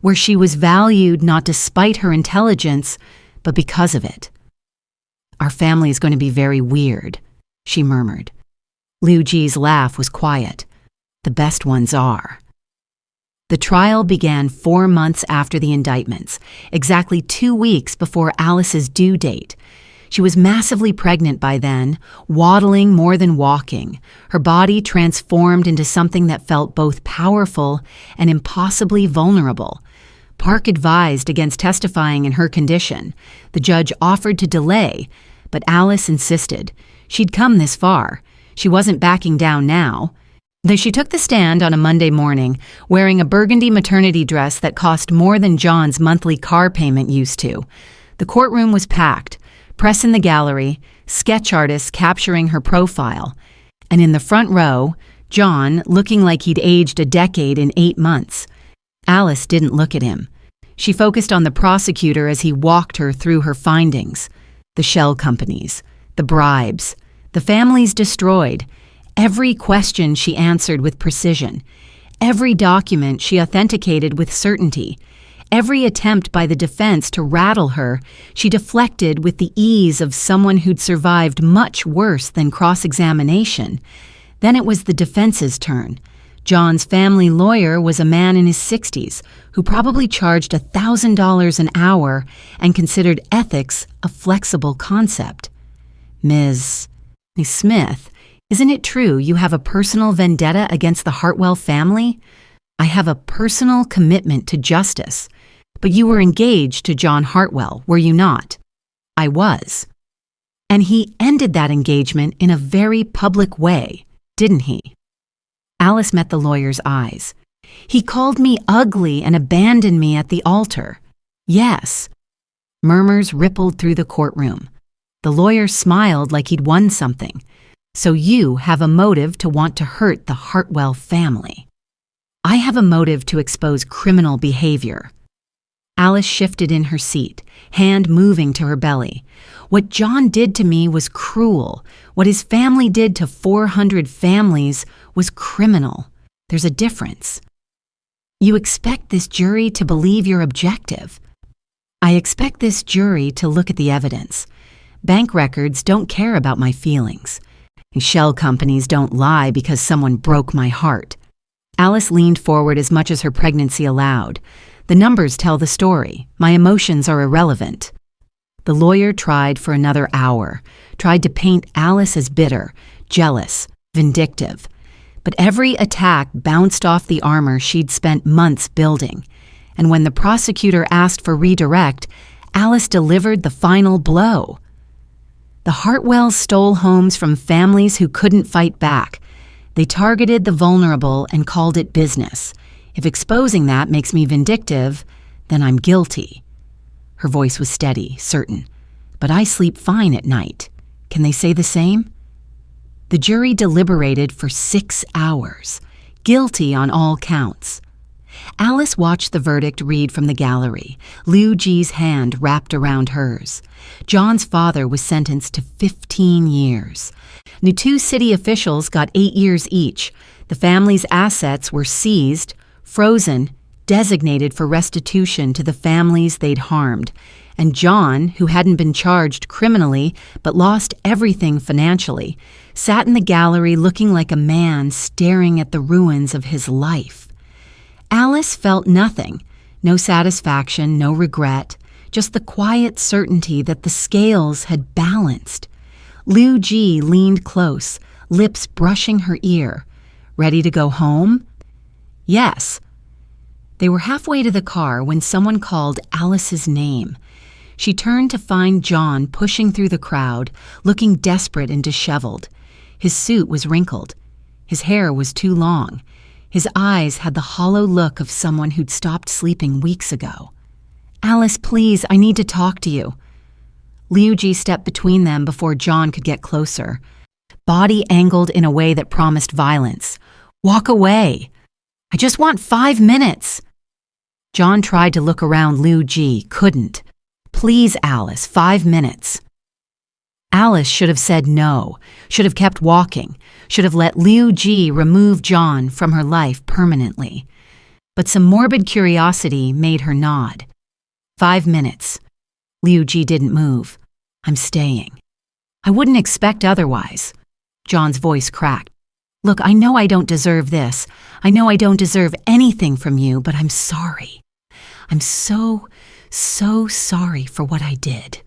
where she was valued not despite her intelligence, but because of it. "Our family is going to be very weird," she murmured. Liu Gee's laugh was quiet. "The best ones are." The trial began 4 months after the indictments, exactly 2 weeks before Alice's due date. She was massively pregnant by then, waddling more than walking, her body transformed into something that felt both powerful and impossibly vulnerable. Park advised against testifying in her condition. The judge offered to delay, but Alice insisted. She'd come this far. She wasn't backing down now. Though she took the stand on a Monday morning, wearing a burgundy maternity dress that cost more than John's monthly car payment used to. The courtroom was packed, press in the gallery, sketch artists capturing her profile. And in the front row, John, looking like he'd aged a decade in 8 months. Alice didn't look at him. She focused on the prosecutor as he walked her through her findings. The shell companies, the bribes, the families destroyed. Every question she answered with precision. Every document she authenticated with certainty. Every attempt by the defense to rattle her, she deflected with the ease of someone who'd survived much worse than cross-examination. Then it was the defense's turn. John's family lawyer was a man in his 60s who probably charged $1,000 an hour and considered ethics a flexible concept. Ms. Smith, isn't it true you have a personal vendetta against the Hartwell family? I have a personal commitment to justice. But you were engaged to John Hartwell, were you not? I was. And he ended that engagement in a very public way, didn't he? Alice met the lawyer's eyes. He called me ugly and abandoned me at the altar. Yes. Murmurs rippled through the courtroom. The lawyer smiled like he'd won something. So you have a motive to want to hurt the Hartwell family. I have a motive to expose criminal behavior. Alice shifted in her seat, hand moving to her belly. What John did to me was cruel. What his family did to 400 families was criminal. There's a difference. You expect this jury to believe you're objective. I expect this jury to look at the evidence. Bank records don't care about my feelings. Shell companies don't lie because someone broke my heart. Alice leaned forward as much as her pregnancy allowed. The numbers tell the story. My emotions are irrelevant. The lawyer tried for another hour, tried to paint Alice as bitter, jealous, vindictive. But every attack bounced off the armor she'd spent months building. And when the prosecutor asked for redirect, Alice delivered the final blow. The Hartwells stole homes from families who couldn't fight back. They targeted the vulnerable and called it business. If exposing that makes me vindictive, then I'm guilty. Her voice was steady, certain. But I sleep fine at night. Can they say the same? The jury deliberated for 6 hours, guilty on all counts. Alice watched the verdict read from the gallery, Liu Gee's hand wrapped around hers. John's father was sentenced to 15 years. The 2 city officials got 8 years each. The family's assets were seized, frozen, designated for restitution to the families they'd harmed. And John, who hadn't been charged criminally but lost everything financially, sat in the gallery looking like a man staring at the ruins of his life. Alice felt nothing, no satisfaction, no regret, just the quiet certainty that the scales had balanced. Liu Gee leaned close, lips brushing her ear. Ready to go home? Yes. They were halfway to the car when someone called Alice's name. She turned to find John pushing through the crowd, looking desperate and disheveled. His suit was wrinkled. His hair was too long. His eyes had the hollow look of someone who'd stopped sleeping weeks ago. "Alice, please, I need to talk to you." Liu Gee stepped between them before John could get closer. Body angled in a way that promised violence. "Walk away. I just want 5 minutes." John tried to look around Liu Gee, couldn't. "Please, Alice, 5 minutes." Alice should have said no, should have kept walking, should have let Liu Gee remove John from her life permanently. But some morbid curiosity made her nod. 5 minutes. Liu Gee didn't move. "I'm staying." "I wouldn't expect otherwise." John's voice cracked. "Look, I know I don't deserve this. I know I don't deserve anything from you, but I'm sorry. I'm so sorry for what I did."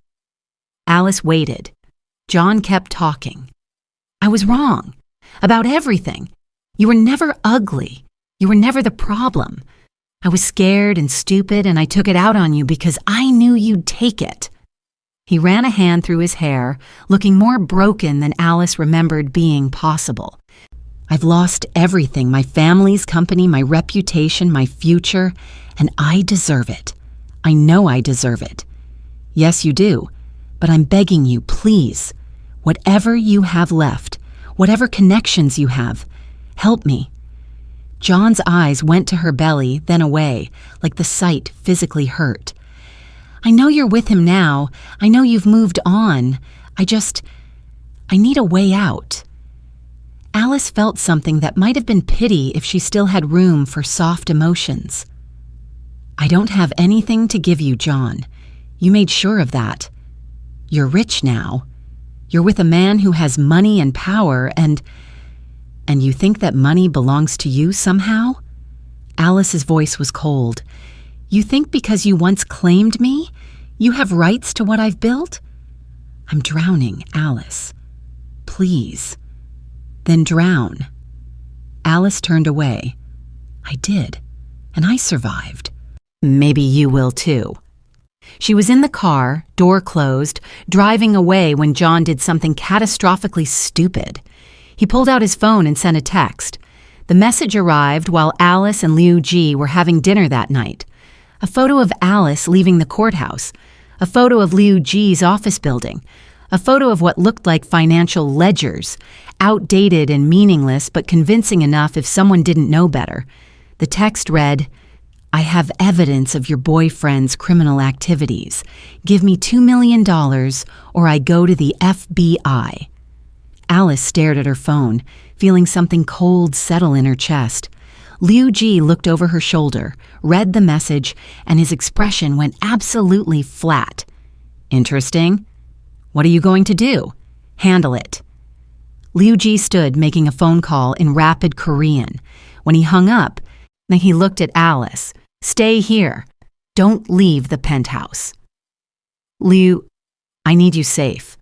Alice waited. John kept talking. "I was wrong. About everything. You were never ugly. You were never the problem. I was scared and stupid, and I took it out on you because I knew you'd take it." He ran a hand through his hair, looking more broken than Alice remembered being possible. "I've lost everything, my family's company, my reputation, my future, and I deserve it. I know I deserve it." "Yes, you do. But I'm begging you, please, whatever you have left, whatever connections you have, help me." John's eyes went to her belly, then away, like the sight physically hurt. "I know you're with him now. I know you've moved on. I need a way out." Alice felt something that might have been pity if she still had room for soft emotions. "I don't have anything to give you, John. You made sure of that. You're rich now. You're with a man who has money and power, and you think that money belongs to you somehow?" Alice's voice was cold. "You think because you once claimed me, you have rights to what I've built?" "I'm drowning, Alice. Please." "Then drown." Alice turned away. "I did, and I survived. Maybe you will too." She was in the car, door closed, driving away when John did something catastrophically stupid. He pulled out his phone and sent a text. The message arrived while Alice and Liu Gee were having dinner that night. A photo of Alice leaving the courthouse. A photo of Liu Gee's office building. A photo of what looked like financial ledgers, outdated and meaningless but convincing enough if someone didn't know better. The text read, "I have evidence of your boyfriend's criminal activities. Give me $2 million or I go to the FBI." Alice stared at her phone, feeling something cold settle in her chest. Liu Gee looked over her shoulder, read the message, and his expression went absolutely flat. "Interesting. What are you going to do?" "Handle it." Liu Gee stood making a phone call in rapid Korean. When he hung up, then he looked at Alice. "Stay here. Don't leave the penthouse." I need you safe.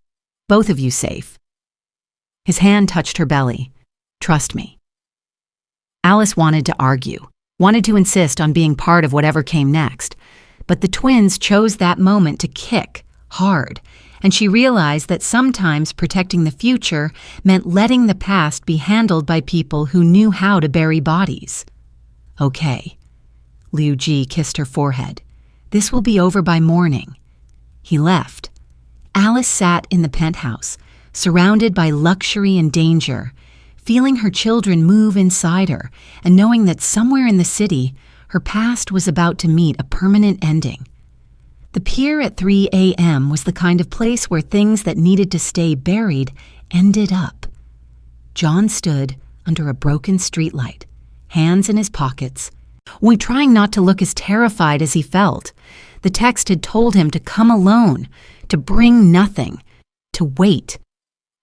Both of you safe. His hand touched her belly. Trust me. Alice wanted to argue, wanted to insist on being part of whatever came next, but the twins chose that moment to kick hard, and she realized that sometimes protecting the future meant letting the past be handled by people who knew how to bury bodies. Okay. Liu Gee kissed her forehead. This will be over by morning. He left. Alice sat in the penthouse, surrounded by luxury and danger, feeling her children move inside her and knowing that somewhere in the city, her past was about to meet a permanent ending. The pier at 3 a.m. was the kind of place where things that needed to stay buried ended up. John stood under a broken streetlight, hands in his pockets, trying not to look as terrified as he felt. The text had told him to come alone, to bring nothing, to wait.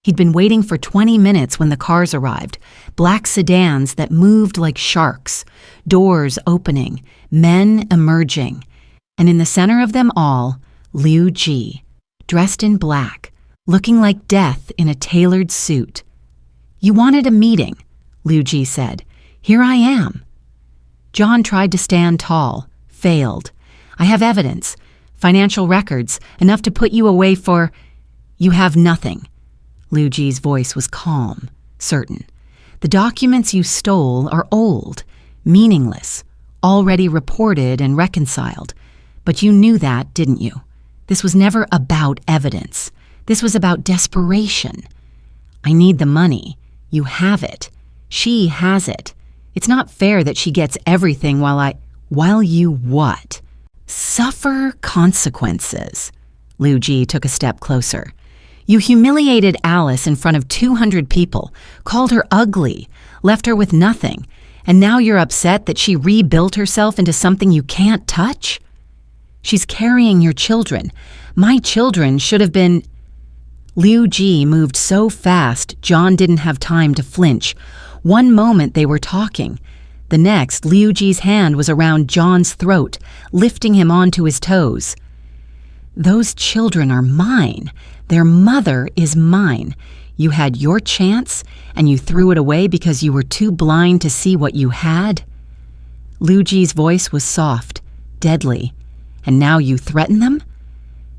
He'd been waiting for 20 minutes when the cars arrived, black sedans that moved like sharks, doors opening, men emerging, and in the center of them all, Liu Gee, dressed in black, looking like death in a tailored suit. You wanted a meeting, Liu Gee said. Here I am. John tried to stand tall, failed. I have evidence, financial records, enough to put you away for... You have nothing. Liu Gee's voice was calm, certain. The documents you stole are old, meaningless, already reported and reconciled. But you knew that, didn't you? This was never about evidence. This was about desperation. I need the money. You have it. She has it. It's not fair that she gets everything while you what? Suffer consequences. Liu Gee took a step closer. You humiliated Alice in front of 200 people, called her ugly, left her with nothing, and now you're upset that she rebuilt herself into something you can't touch? She's carrying your children. My children should have been... Liu Gee moved so fast, John didn't have time to flinch. One moment they were talking. The next, Liu Gee's hand was around John's throat, lifting him onto his toes. Those children are mine. Their mother is mine. You had your chance, and you threw it away because you were too blind to see what you had? Liu Gee's voice was soft, deadly. And now you threaten them?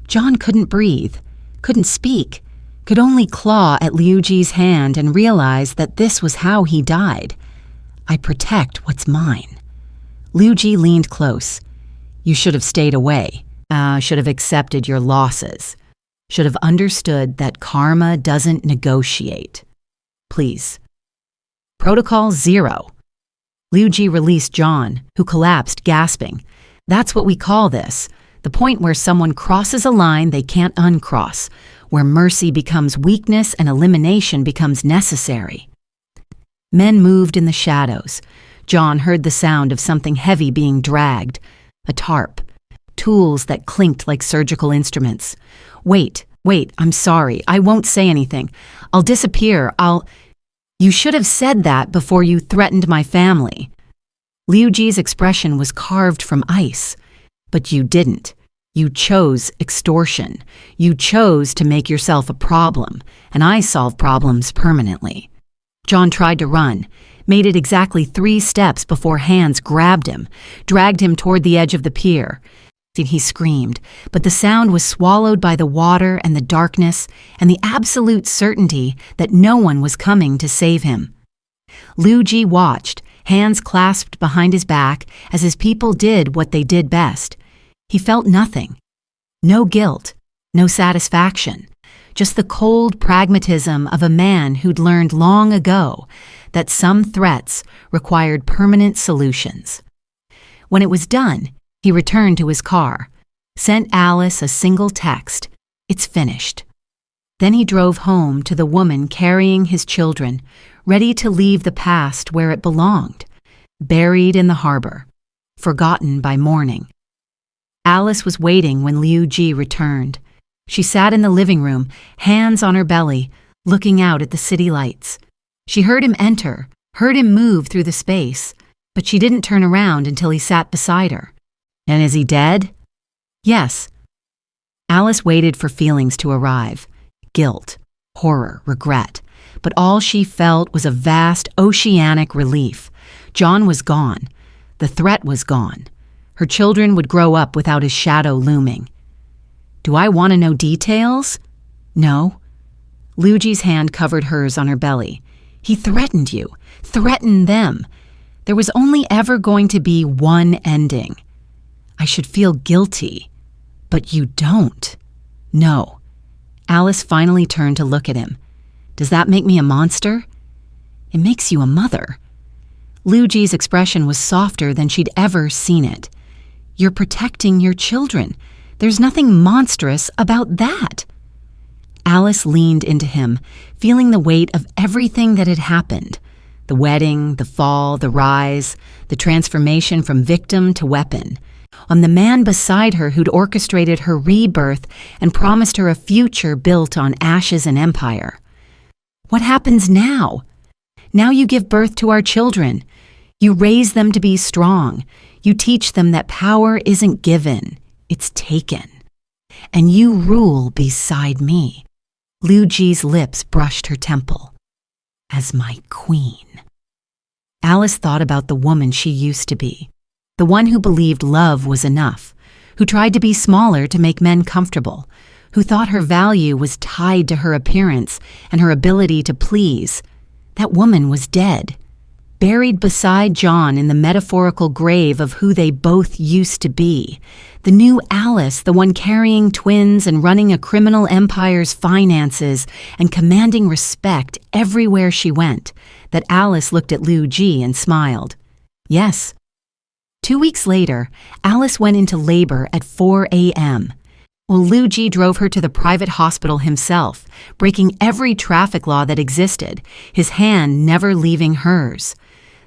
John couldn't breathe, couldn't speak, could only claw at Liu Gee's hand and realize that this was how he died. I protect what's mine. Liu Gee leaned close. You should have stayed away. Should have accepted your losses. Should have understood that karma doesn't negotiate. Please. Protocol 0. Liu Gee released John, who collapsed, gasping. That's what we call this, the point where someone crosses a line they can't uncross, where mercy becomes weakness and elimination becomes necessary. Men moved in the shadows. John heard the sound of something heavy being dragged, a tarp, tools that clinked like surgical instruments. Wait, I'm sorry. I won't say anything. I'll disappear. You should have said that before you threatened my family. Liu Gee's expression was carved from ice. But you didn't. You chose extortion. You chose to make yourself a problem, and I solve problems permanently. John tried to run, made it exactly 3 steps before hands grabbed him, dragged him toward the edge of the pier. He screamed, but the sound was swallowed by the water and the darkness and the absolute certainty that no one was coming to save him. Liu Gee watched, hands clasped behind his back, as his people did what they did best. He felt nothing. No guilt, no satisfaction, just the cold pragmatism of a man who'd learned long ago that some threats required permanent solutions. When it was done, he returned to his car, sent Alice a single text, "It's finished." Then he drove home to the woman carrying his children, ready to leave the past where it belonged, buried in the harbor, forgotten by morning. Alice was waiting when Liu Gee returned. She sat in the living room, hands on her belly, looking out at the city lights. She heard him enter, heard him move through the space, but she didn't turn around until he sat beside her. And is he dead? Yes. Alice waited for feelings to arrive. Guilt, horror, regret. But all she felt was a vast, oceanic relief. John was gone. The threat was gone. Her children would grow up without his shadow looming. Do I want to know details? No. Liu Gee's hand covered hers on her belly. He threatened you. Threatened them. There was only ever going to be one ending. I should feel guilty. But you don't. No. Alice finally turned to look at him. Does that make me a monster? It makes you a mother. Liu Gee's expression was softer than she'd ever seen it. You're protecting your children. There's nothing monstrous about that. Alice leaned into him, feeling the weight of everything that had happened. The wedding, the fall, the rise, the transformation from victim to weapon. On the man beside her who'd orchestrated her rebirth and promised her a future built on ashes and empire. What happens now? Now you give birth to our children. You raise them to be strong. You teach them that power isn't given, it's taken. And you rule beside me. Liu Gee's lips brushed her temple. As my queen. Alice thought about the woman she used to be. The one who believed love was enough, who tried to be smaller to make men comfortable, who thought her value was tied to her appearance and her ability to please. That woman was dead, buried beside John in the metaphorical grave of who they both used to be. The new Alice, the one carrying twins and running a criminal empire's finances and commanding respect everywhere she went, that Alice looked at Liu Gee and smiled. Yes. 2 weeks later, Alice went into labor at 4 a.m. Well, Liu Gee drove her to the private hospital himself, breaking every traffic law that existed, his hand never leaving hers.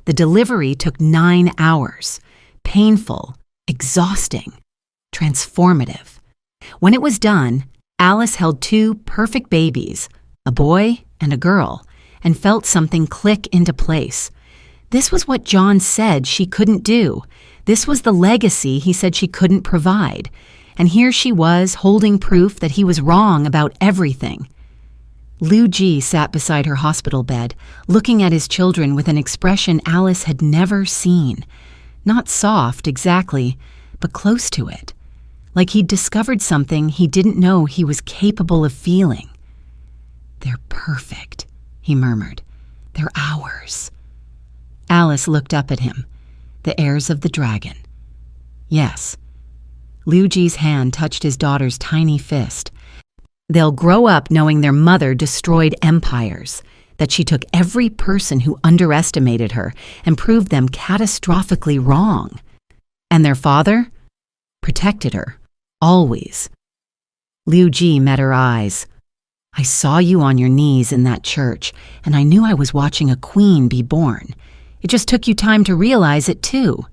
The delivery took 9 hours. Painful, exhausting, transformative. When it was done, Alice held 2 perfect babies, a boy and a girl, and felt something click into place. This was what John said she couldn't do. This was the legacy he said she couldn't provide. And here she was, holding proof that he was wrong about everything. Liu Gee sat beside her hospital bed, looking at his children with an expression Alice had never seen. Not soft, exactly, but close to it. Like he'd discovered something he didn't know he was capable of feeling. They're perfect, he murmured. They're ours. Alice looked up at him. The heirs of the dragon. Yes. Liu Gee's hand touched his daughter's tiny fist. They'll grow up knowing their mother destroyed empires, that she took every person who underestimated her and proved them catastrophically wrong. And their father? Protected her. Always. Liu Gee met her eyes. I saw you on your knees in that church, and I knew I was watching a queen be born. It just took you time to realize it, too.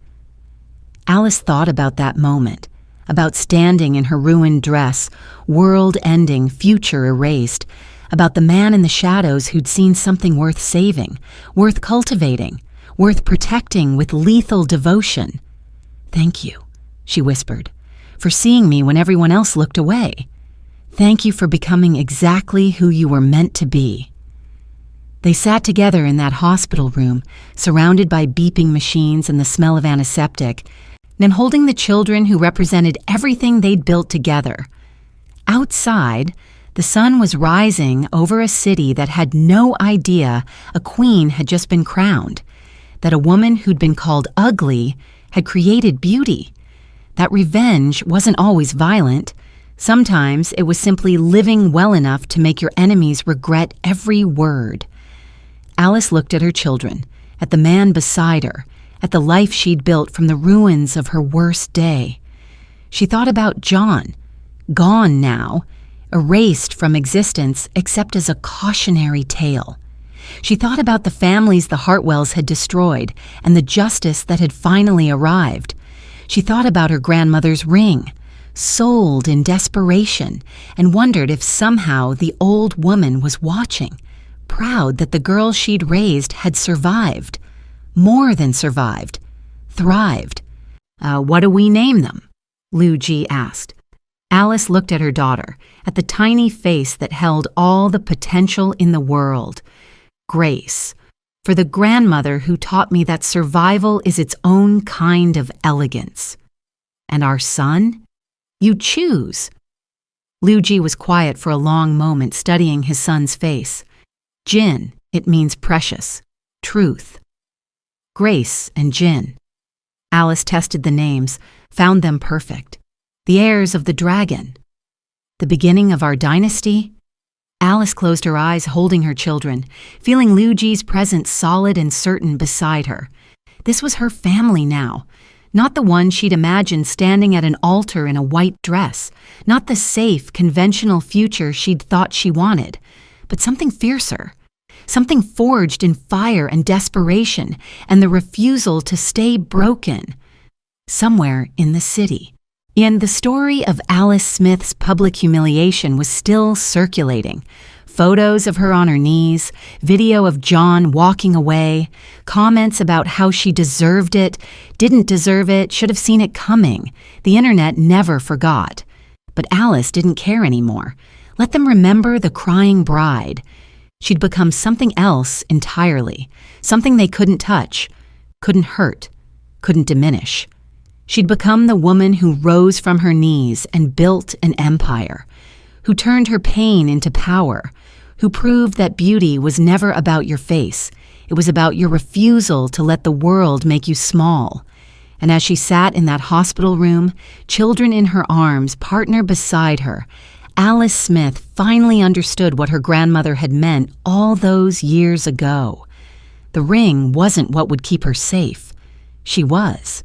Alice thought about that moment, about standing in her ruined dress, world-ending, future erased, about the man in the shadows who'd seen something worth saving, worth cultivating, worth protecting with lethal devotion. Thank you, she whispered, for seeing me when everyone else looked away. Thank you for becoming exactly who you were meant to be. They sat together in that hospital room, surrounded by beeping machines and the smell of antiseptic, and holding the children who represented everything they'd built together. Outside, the sun was rising over a city that had no idea a queen had just been crowned, that a woman who'd been called ugly had created beauty, that revenge wasn't always violent. Sometimes it was simply living well enough to make your enemies regret every word. Alice looked at her children, at the man beside her, at the life she'd built from the ruins of her worst day. She thought about John, gone now, erased from existence except as a cautionary tale. She thought about the families the Hartwells had destroyed and the justice that had finally arrived. She thought about her grandmother's ring, sold in desperation, and wondered if somehow the old woman was watching, proud that the girl she'd raised had survived. More than survived. Thrived. What do we name them? Liu Gee asked. Alice looked at her daughter, at the tiny face that held all the potential in the world. Grace, for the grandmother who taught me that survival is its own kind of elegance. And our son? You choose. Liu Gee was quiet for a long moment, studying his son's face. Jin, it means precious, truth. Grace and Jin. Alice tested the names, found them perfect. The heirs of the dragon. The beginning of our dynasty? Alice closed her eyes, holding her children, feeling Liu Gee's presence solid and certain beside her. This was her family now. Not the one she'd imagined standing at an altar in a white dress, not the safe, conventional future she'd thought she wanted, but something fiercer, something forged in fire and desperation and the refusal to stay broken. Somewhere in the city. And the story of Alice Smith's public humiliation was still circulating. Photos of her on her knees, video of John walking away, comments about how she deserved it, didn't deserve it, should have seen it coming. The internet never forgot. But Alice didn't care anymore. Let them remember the crying bride. She'd become something else entirely, something they couldn't touch, couldn't hurt, couldn't diminish. She'd become the woman who rose from her knees and built an empire, who turned her pain into power, who proved that beauty was never about your face. It was about your refusal to let the world make you small. And as she sat in that hospital room, children in her arms, partner beside her, Alice Smith finally understood what her grandmother had meant all those years ago. The ring wasn't what would keep her safe. She was.